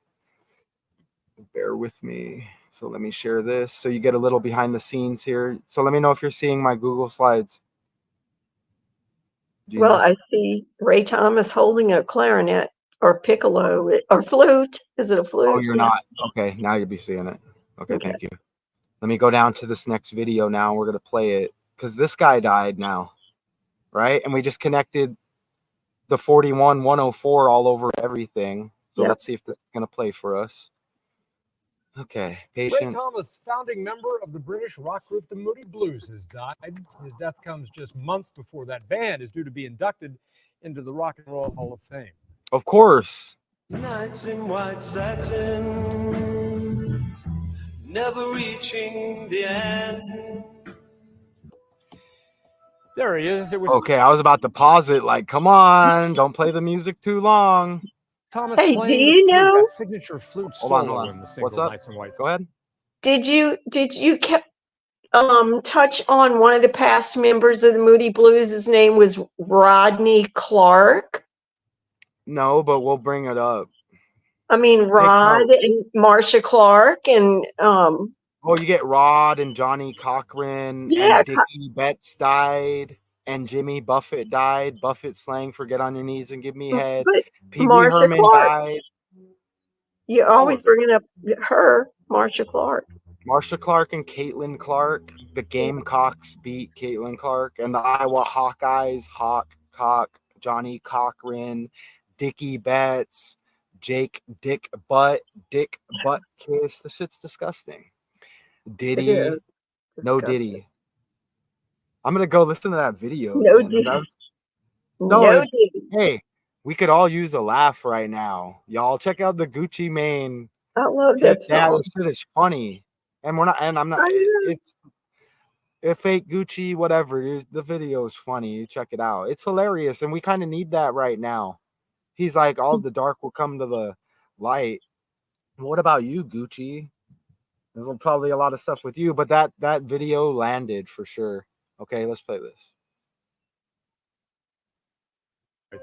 Bear with me. So let me share this so you get a little behind the scenes here. So let me know if you're seeing my Google Slides. Well, Gina. I see Ray Thomas holding a clarinet or piccolo or flute. Is it a flute? Oh, you're Yeah. not. Okay, now you'll be seeing it. Okay, Okay. thank you. Let me go down to this next video now. We're going to play it because this guy died now, right? And we just connected the 41 104 all over everything. So Yep. let's see if this is going to play for us. Okay, Ray patient. Thomas, founding member of the British rock group the Moody Blues, has died. His death comes just months before that band is due to be inducted into the Rock and Roll Hall of Fame. Of course. Nights in white satin, never reaching the end. There he is. It was Okay, I was about to pause it. Like, come on, don't play the music too long. Thomas Hey, do playing the you flute, know? that signature flute Hold on, solo hold on. in the What's single up? Nights in White. Go ahead. Did you touch on one of the past members of the Moody Blues? His name was Rodney Clark. No, but we'll bring it up. I mean, Take Rod note. and Marcia Clark and Oh, you get Rod and Johnny Cochran yeah, and Dickie Betts died and Jimmy Buffett died. Buffett slang for get on your knees and give me head. but Pee Wee Marcia Herman Clark. died. You're All always of it. bringing up her, Marcia Clark. Marcia Clark and Caitlin Clark. The Gamecocks beat Caitlin Clark. And the Iowa Hawkeyes, Johnny Cochran, Dickie Betts, Dick Butt Kiss. The shit's disgusting. It Diddy. is. No Disgusting. Diddy. I'm gonna go listen to that video. No Again. Diddy. That's, No it, Diddy. hey, we could all use a laugh right now. Y'all check out the Gucci Mane. I love Yeah, that song. this shit is funny. And we're not, and I'm not, I know. it's a fake Gucci, whatever. The video is funny. You check it out. It's hilarious. And we kind of need that right now. He's like, all the dark will come to the light. What about you, Gucci? There's probably a lot of stuff with you, but that video landed for sure. Okay, let's play this.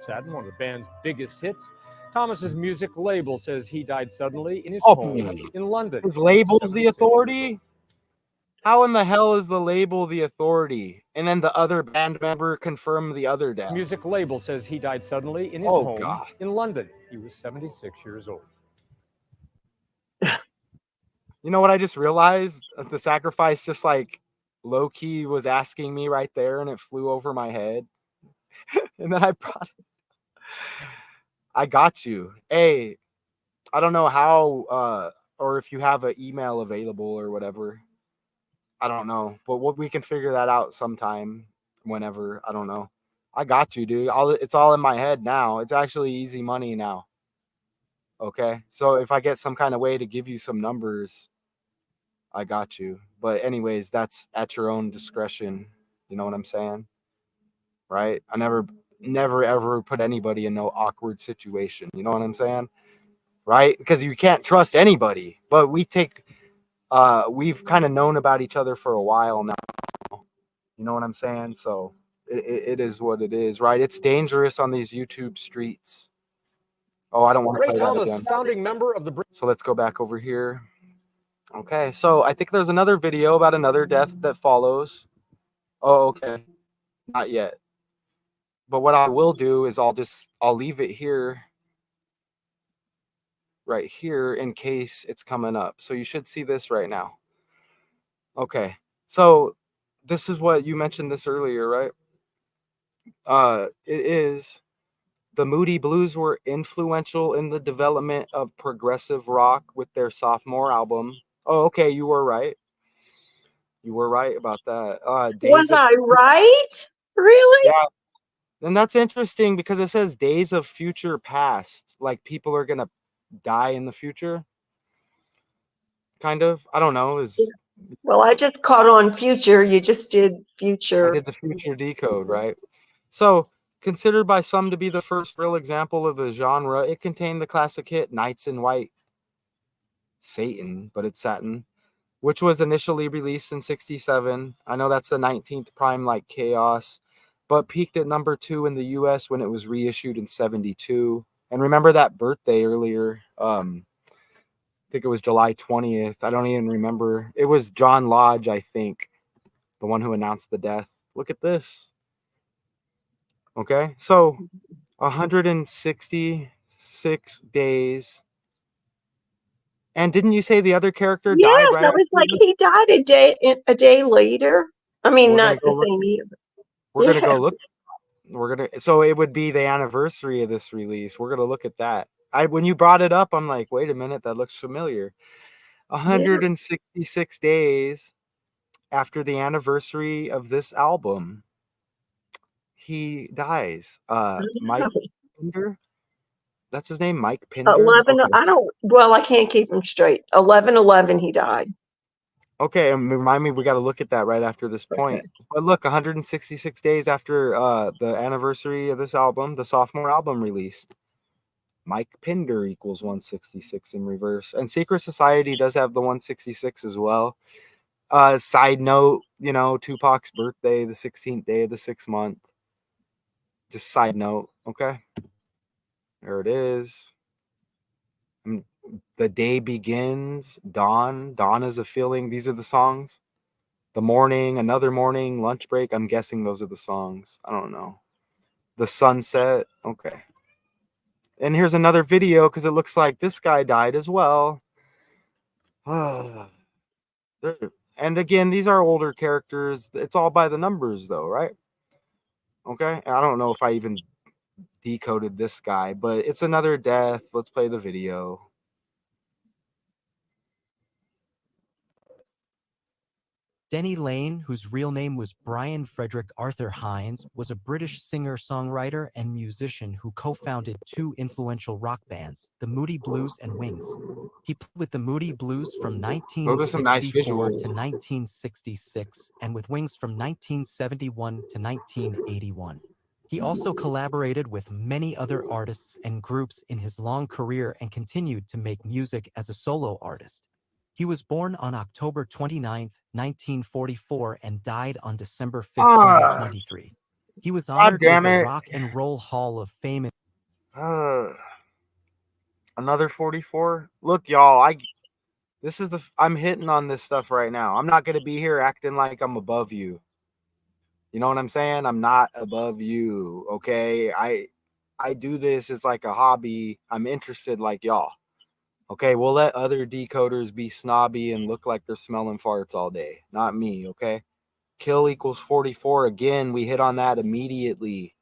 Satin, one of the band's biggest hits. Thomas's music label says he died suddenly in his Oh, home in London. His label's the 76 years authority? old. How in the hell is the label the authority? And then the other band member confirmed the other death. Music label says he died suddenly in his Oh, home God. in London. He was 76 years old. You know what I just realized? The sacrifice just like low-key was asking me right there and it flew over my head. And then I brought it. I got you. Hey, I don't know how or if you have an email available or whatever. I don't know. But we can figure that out sometime, whenever. I don't know. I got you, dude. It's all in my head now. It's actually easy money now. Okay? So if I get some kind of way to give you some numbers, I got you. But anyways, that's at your own discretion. You know what I'm saying? Right? I never ever put anybody in no awkward situation. You know what I'm saying? Right? Because you can't trust anybody. But we've kind of known about each other for a while now. You know what I'm saying? So it is what it is, right? It's dangerous on these YouTube streets. Oh, I don't want to Ray play that Thomas, again. founding member of the So let's go back over here. Okay, so I think there's another video about another death that follows. Oh, okay. Not yet. But what I will do is I'll leave it here, right here, in case it's coming up. So you should see this right now. Okay, so this is what you mentioned this earlier, right? It is the Moody Blues were influential in the development of progressive rock with their sophomore album. Oh, okay, you were right. You were right about that. Was I right? Really? Yeah. And that's interesting because it says days of future past. Like people are going to die in the future. Kind of. I don't know. Well, I just caught on future. You just did I future. did the future decode, right? So, considered by some to be the first real example of the genre, it contained the classic hit Nights in White. Satan, but it's Satin, which was initially released in 1967. I know that's the 19th prime like Chaos, but peaked at number 2 in the US when it was reissued in 1972. And remember that birthday earlier, think it was July 20th. I don't even remember. It was John Lodge, I think, the one who announced the death. Look at this. Okay, so 166 days. And didn't you say the other character died Yes, right I after was like, this? he died a day later. I mean, We're gonna not go the look. same year. We're gonna go look. So it would be the anniversary of this release. We're gonna look at that. When you brought it up, I'm like, wait a minute, that looks familiar. Yeah. 166 days after the anniversary of this album, he dies. Mike Pinder, that's his name, Mike Pinder. 11, Okay. well, I can't keep him straight. 11/11, he died. Okay, and remind me, we got to look at that right after this point. But look, 166 days after the anniversary of this album, the sophomore album released. Mike Pinder equals 166 in reverse. And Secret Society does have the 166 as well. Side note, Tupac's birthday, the 16th day of the 6th month. Just side note, okay? There it is. The day begins, dawn. Dawn is a feeling. These are the songs. The morning, another morning, lunch break. I'm guessing those are the songs. I don't know. The sunset. Okay. And here's another video because it looks like this guy died as well. And again, these are older characters. It's all by the numbers, though, right? Okay. And I don't know if I even decoded this guy, but it's another death. Let's play the video. Denny Lane, whose real name was Brian Frederick Arthur Hines, was a British singer-songwriter and musician who co-founded two influential rock bands, the Moody Blues and Wings. He played with the Moody Blues from Those are some nice 1964 visuals. to 1966 and with Wings from 1971 to 1981. He also collaborated with many other artists and groups in his long career and continued to make music as a solo artist. He was born on October 29, 1944 and died on December 5, 2023. He was honored with the Rock and Roll Hall of Fame. Another 44. Look, y'all, I'm hitting on this stuff right now. I'm not going to be here acting like I'm above you. You know what I'm saying? I'm not above you, okay? I do this, it's like a hobby. I'm interested like y'all. Okay, we'll let other decoders be snobby and look like they're smelling farts all day. Not me, okay? Kill equals 44. Again, we hit on that immediately.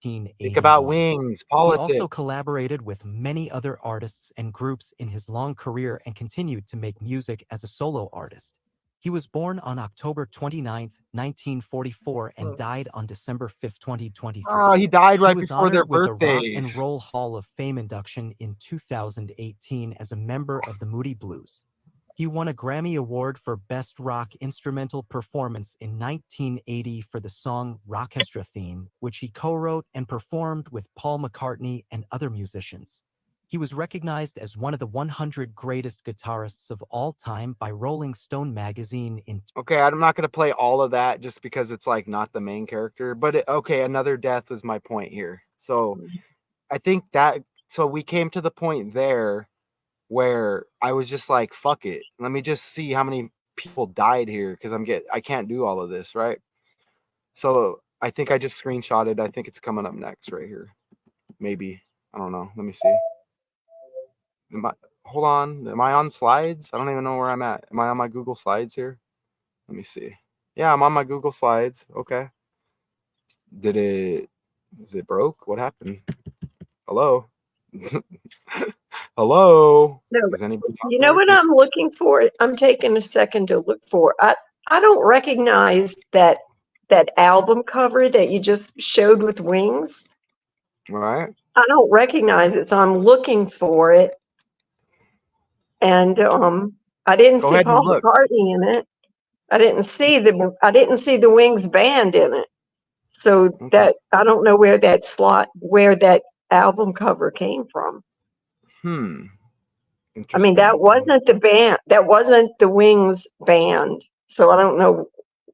Think about Wings, politics. He also collaborated with many other artists and groups in his long career and continued to make music as a solo artist. He was born on October 29, 1944 and died on December 5, 2023. Oh, he died right He was before their honored with the Rock birthdays. and Roll Hall of Fame induction in 2018 as a member of the Moody Blues. He won a Grammy Award for Best Rock Instrumental Performance in 1980 for the song Rockestra Theme, which he co-wrote and performed with Paul McCartney and other musicians. He was recognized as one of the 100 greatest guitarists of all time by Rolling Stone magazine in... Okay, I'm not going to play all of that just because it's like not the main character. But okay, another death is my point here. So I think so we came to the point there where I was just like, fuck it. Let me just see how many people died here because I can't do all of this, right? So I think I just screenshotted. I think it's coming up next right here. Maybe. I don't know. Let me see. Hold on. Am I on slides? I don't even know where I'm at. Am I on my Google Slides here? Let me see. Yeah, I'm on my Google Slides. Okay. Is it broke? What happened? Hello? Hello? No, Is anybody out you know there? what I'm looking for? I'm taking a second to look for. I don't recognize that album cover that you just showed with Wings. All right. I don't recognize it, so I'm looking for it. And I didn't Go see ahead and Paul look. McCartney in it. I didn't see the Wings band in it. So Okay. that I don't know where that album cover came from. I mean, that wasn't the band. That wasn't the Wings band. So I don't know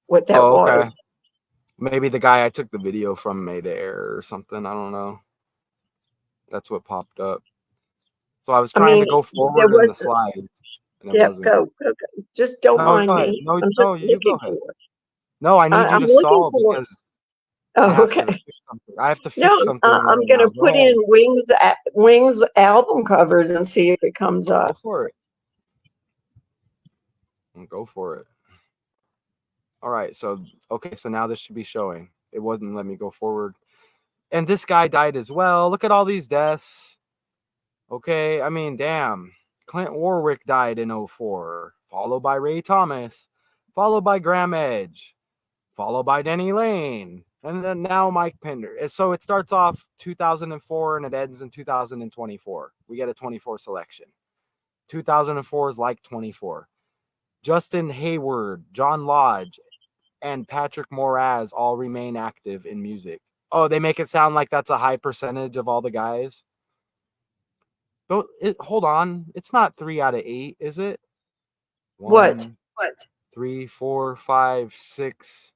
what that was. Okay. Maybe the guy I took the video from made an error or something. I don't know. That's what popped up. So I was I trying to mean, go there forward in the was, slides, and it yeah, wasn't. go. Just don't No, mind go ahead. me. No, I'm just no, you go looking ahead. for it. No, I need you I'm to looking stall for. because I Oh, have to okay. fix something. I have to No, fix something I'm right gonna now. Go put ahead. in Wings album covers and see if it comes Go up. for it. Go for it. All right. So, okay. So now this should be showing. It wouldn't let me go forward. And this guy died as well. Look at all these deaths. Okay. I mean, damn. Clint Warwick died in 04, followed by Ray Thomas, followed by Graham Edge, followed by Denny Lane, and then now Mike Pinder. So it starts off 2004 and it ends in 2024. We get a 24 selection. 2004 is like 24. Justin Hayward, John Lodge, and Patrick Moraz all remain active in music. Oh, they make it sound like that's a high percentage of all the guys. Hold on. It's not 3 out of 8, is it? What? 1, 3, 4, 5, 6,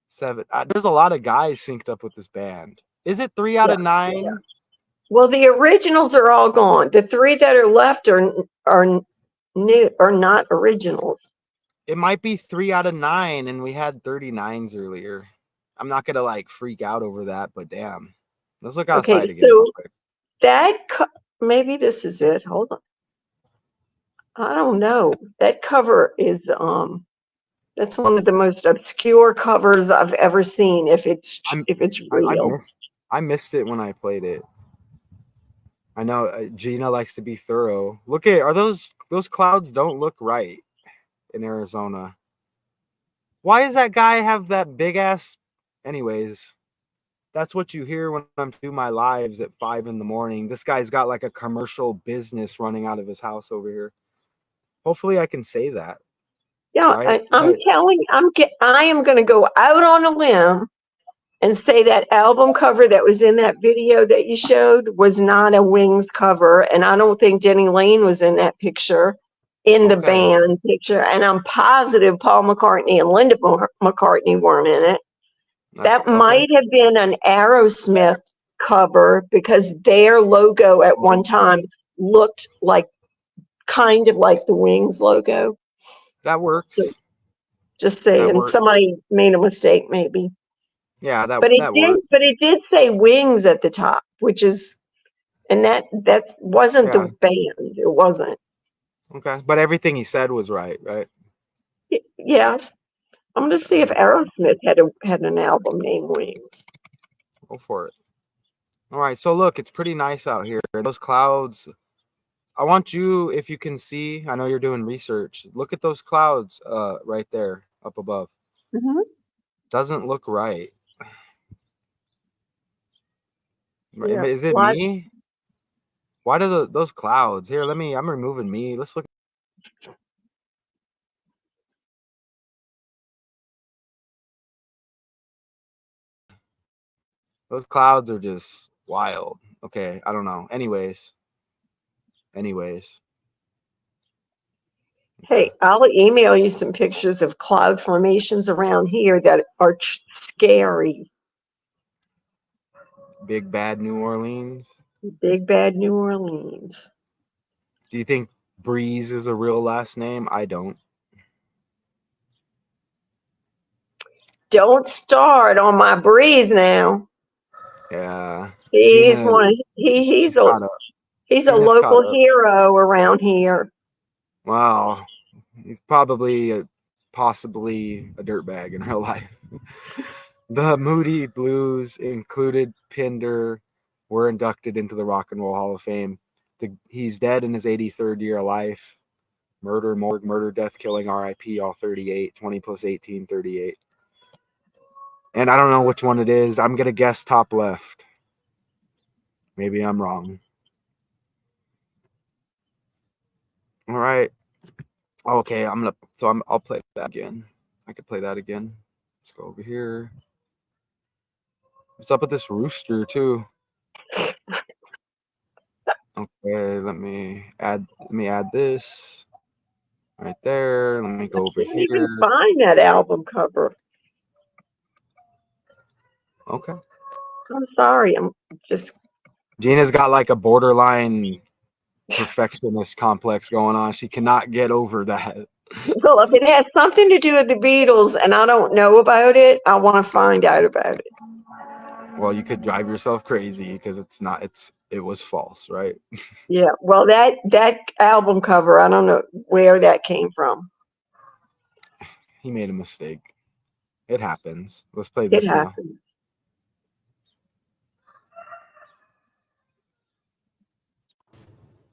7. There's a lot of guys synced up with this band. Is it 3 out of 9? Well, the originals are all gone. The 3 that are left are new, are not originals. It might be 3 out of 9, and we had 39s earlier. I'm not gonna like freak out over that, but damn. Let's look outside Okay, again. so maybe this is it. Hold on. I don't know. That cover is that's one of the most obscure covers I've ever seen. If it's real. I missed it when I played it. I know Gina likes to be thorough. Are those clouds don't look right in Arizona. Why does that guy have that big ass? Anyways, that's what you hear when I'm doing my lives at 5 a.m. This guy's got like a commercial business running out of his house over here. Hopefully I can say that. Yeah, right? I am going to go out on a limb and say that album cover that was in that video that you showed was not a Wings cover, and I don't think Denny Lane was in that picture, in the band picture, and I'm positive Paul McCartney and Linda McCartney weren't in it. That might have been an Aerosmith cover because their logo at one time looked like kind of like the Wings logo. That works. So, just saying, somebody made a mistake, maybe. Yeah, that works. But it did say Wings at the top, which is, and that wasn't the band. It wasn't. Okay, but everything he said was right? Yes. I'm going to see if Aerosmith had an album named Wings. Go for it. All right, so look, it's pretty nice out here. Those clouds, I want you, if you can see, I know you're doing research, look at those clouds right there up above. Mm-hmm. Doesn't look right. Yeah. Is it me? Why do those clouds? Here, I'm removing me. Let's look. Those clouds are just wild. Okay, I don't know. Anyways. Hey, I'll email you some pictures of cloud formations around here that are scary. Big Bad New Orleans. Big Bad New Orleans. Do you think Breeze is a real last name? I don't. Don't start on my Breeze now. Yeah. He's Gina, one. He's a local hero around here. Wow. He's probably possibly a dirtbag in real life. The Moody Blues included Pinder were inducted into the Rock and Roll Hall of Fame. He's dead in his 83rd year of life. Murder, morgue, murder, death, killing, RIP, all 38, 20 plus 18, 38. And I don't know which one it is. I'm going to guess top left. Maybe I'm wrong. All right. Okay, I'll play that again. I could play that again. Let's go over here. What's up with this rooster too? Okay, let me add this right there. Let me go over here. Even find that album cover. Okay. I'm sorry. I'm just. Gina's got like a borderline perfectionist complex going on. She cannot get over that. Well, if it has something to do with the Beatles and I don't know about it, I want to find out about it. Well, you could drive yourself crazy because it was false, right? Yeah. Well, that album cover, I don't know where that came from. He made a mistake. It happens. Let's play It this now. happened.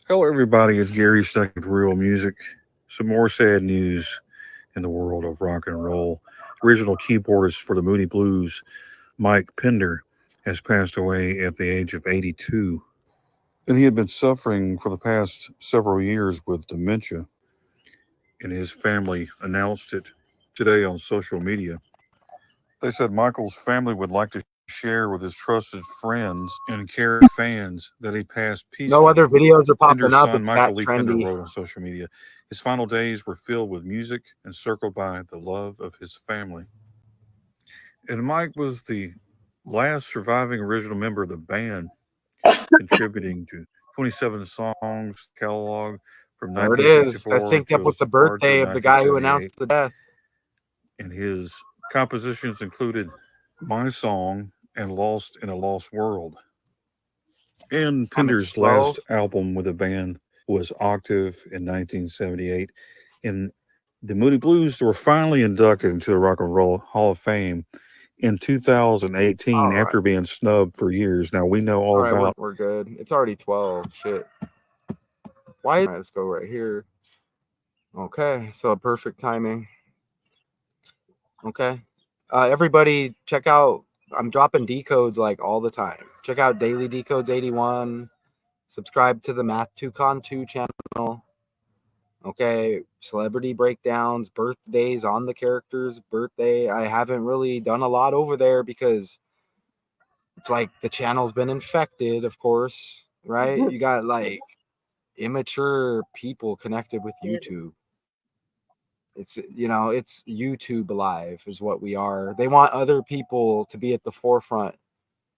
Hello, everybody. It's Gary Stuck with Real Music. Some more sad news in the world of rock and roll. Original keyboardist for the Moody Blues, Mike Pinder, has passed away at the age of 82. And he had been suffering for the past several years with dementia. And his family announced it today on social media. They said Michael's family would like to share with his trusted friends and caring fans that he passed peacefully. No other videos are popping Pinder's up. son, It's Michael that Lee Pinder, trendy. wrote on social media, his final days were filled with music and circled by the love of his family. And Mike was the last surviving original member of the band, contributing to 27 songs catalog from There it is. That 1964 synced up to with his the departure birthday in of the guy who 1978. announced the death. And his compositions included My Song and Lost in a Lost World. And Pinder's last album with the band was Octave in 1978. And the Moody Blues were finally inducted into the Rock and Roll Hall of Fame in 2018 All right. after being snubbed for years. Now we know all about. We're good. It's already 12. Shit. Why? All right, let's go right here. Okay, so perfect timing. Okay. Everybody check out, I'm dropping decodes like all the time. Check out Daily Decodes 81. Subscribe to the Math 2Con 2 channel. Okay, celebrity breakdowns, birthdays on the character's birthday. I haven't really done a lot over there because it's like the channel's been infected, of course, right? You got like immature people connected with YouTube. It's, it's YouTube alive is what we are. They want other people to be at the forefront.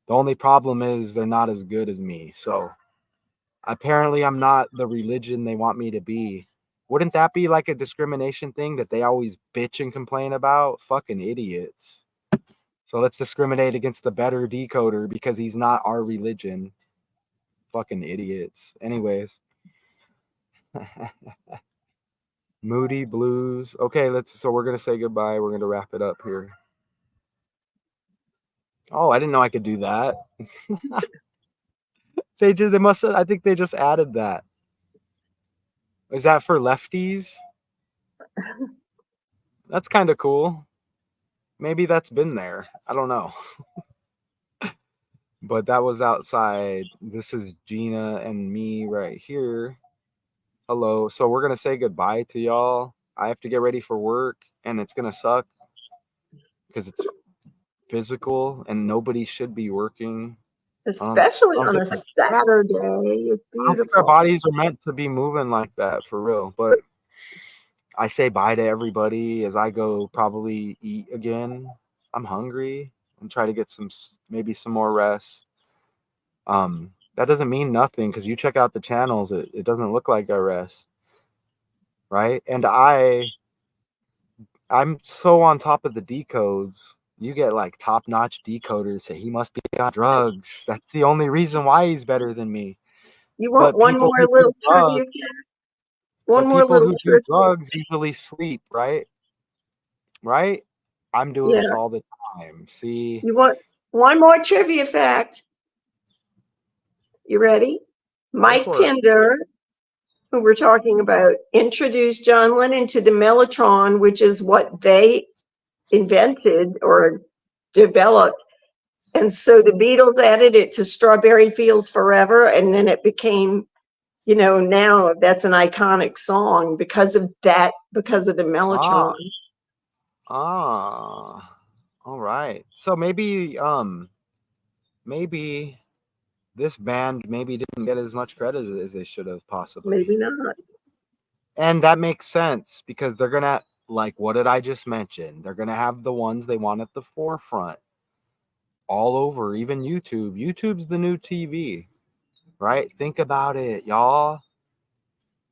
The only problem is they're not as good as me. So apparently I'm not the religion they want me to be. Wouldn't that be like a discrimination thing that they always bitch and complain about? Fucking idiots. So let's discriminate against the better decoder because he's not our religion. Fucking idiots. Anyways. Moody Blues. Okay, so we're gonna say goodbye. We're gonna wrap it up here. Oh, I didn't know I could do that. I think they just added that. Is that for lefties? That's kind of cool. Maybe that's been there. I don't know. But that was outside. This is Gina and me right here. Hello. So we're gonna say goodbye to y'all. I have to get ready for work and it's gonna suck because it's physical and nobody should be working. Especially on a Saturday. It's I don't think our beautiful. bodies are meant to be moving like that for real. But I say bye to everybody as I go probably eat again. I'm hungry and try to get maybe some more rest. That doesn't mean nothing because you check out the channels. It doesn't look like I rest. Right. And I'm so on top of the decodes. You get like top-notch decoders say he must be on drugs. That's the only reason why he's better than me. You want But one more little trivia? One more little trivia. People who do drugs usually sleep, right? Right? I'm doing this all the time. See? You want one more trivia fact? You ready? Mike Pinder, who we're talking about, introduced John Lennon to the Mellotron, which is what they invented or developed. And so the Beatles added it to Strawberry Fields Forever, and then it became, now that's an iconic song because of the Mellotron. All right. So maybe this band didn't get as much credit as they should have possibly. Maybe not. And that makes sense because they're gonna, like, what did I just mention? They're gonna have the ones they want at the forefront all over, even YouTube. YouTube's the new TV, right? Think about it, y'all.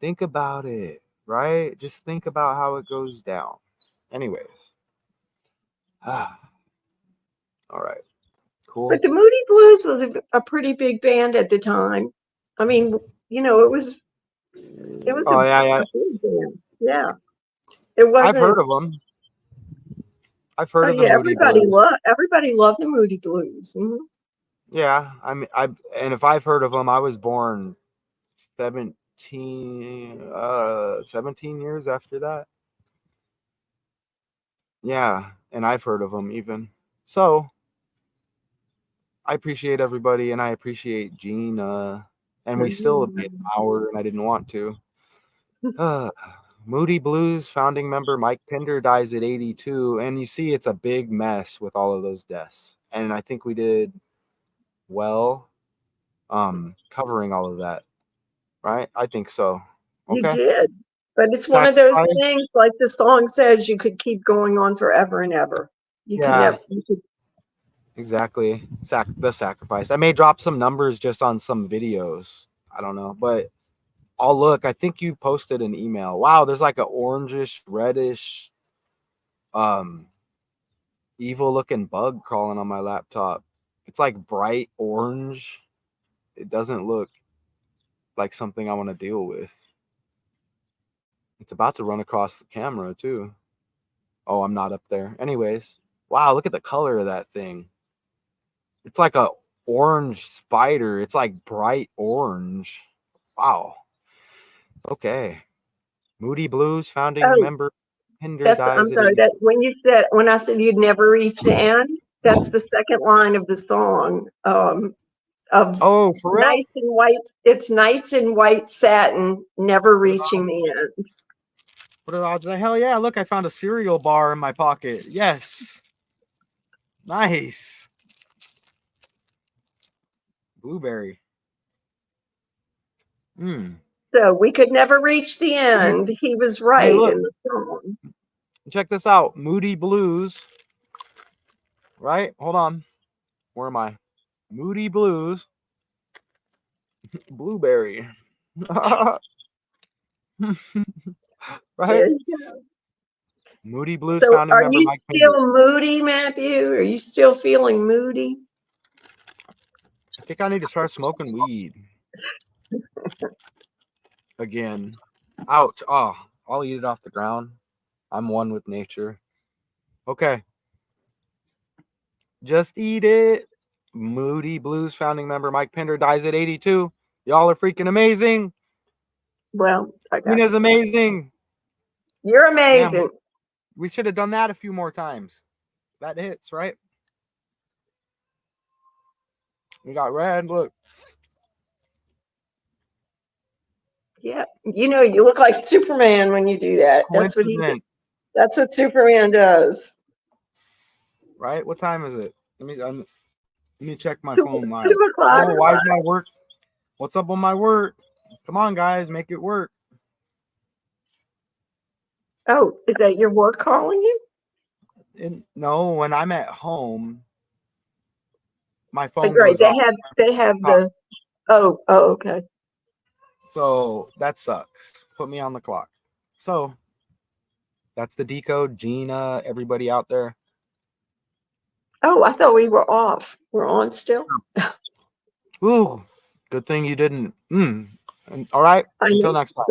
Think about it, right? Just think about how it goes down. Anyways. All right. Cool. But the Moody Blues was a pretty big band at the time. I mean, you know, it was Oh, yeah. a big band. Yeah. It I've heard wasn't. of them. I've heard Oh of the yeah, Moody Blues. everybody loved the Moody Blues. Mhm. Yeah, I mean, and if I've heard of them, I was born 17 years after that. Yeah, and I've heard of them even. So I appreciate everybody, and I appreciate Gina. And we still have made an hour, and I didn't want to. Moody Blues founding member Mike Pinder dies at 82, and you see it's a big mess with all of those deaths. And I think we did well covering all of that, right? I think so. You Okay. did. But it's one of those Sacrifice. things, like the song says, you could keep going on forever and ever. You could Yeah, never. You could, exactly. The sacrifice. I may drop some numbers just on some videos. I don't know, but I'll look. I think you posted an email. Wow, there's like a orangish, reddish, evil looking bug crawling on my laptop. It's like bright orange. It doesn't look like something I want to deal with. It's about to run across the camera too. Oh, I'm not up there. Anyways, wow, look at the color of that thing. It's like a orange spider. It's like bright orange. Wow. Okay. Moody Blues founding oh, member Pinder dies I'm at sorry. 80. When I said you'd never reach the end, that's the second line of the song. Of Oh, for real? nights in white. It's nights in white satin, never What are the odds? reaching the end. What are the odds? Hell yeah, look, I found a cereal bar in my pocket. Yes. Nice. Blueberry. So we could never reach the end. He was right Hey, look. in the song. Check this out. Moody Blues. Right? Hold on. Where am I? Moody Blues. Blueberry. Right? Moody Blues So founding are member you Mike Pinder. still moody, Matthew? Are you still feeling moody? I think I need to start smoking weed. Again. Ouch. Oh, I'll eat it off the ground. I'm one with nature. Okay. Just eat it. Moody Blues founding member Mike Pinder dies at 82. Y'all are freaking amazing. Well, I got Gina's amazing. You're amazing. Damn, we should have done that a few more times. That hits, right? We got red. Look. Yeah. You know, you look like Superman when you do that. That's what he does. That's what Superman does. Right? What time is it? Let me check my 2 phone live. o'clock. Oh, why is my work? What's up on my work? Come on, guys, make it work. Oh, is that your work calling you? No, when I'm at home, my phone Right. goes off. They have the. Oh, okay. So that sucks. Put me on the clock. So that's the decode. Gina, everybody out there. Oh, I thought we were off. We're on still. Ooh, good thing you didn't. All right. Until next time.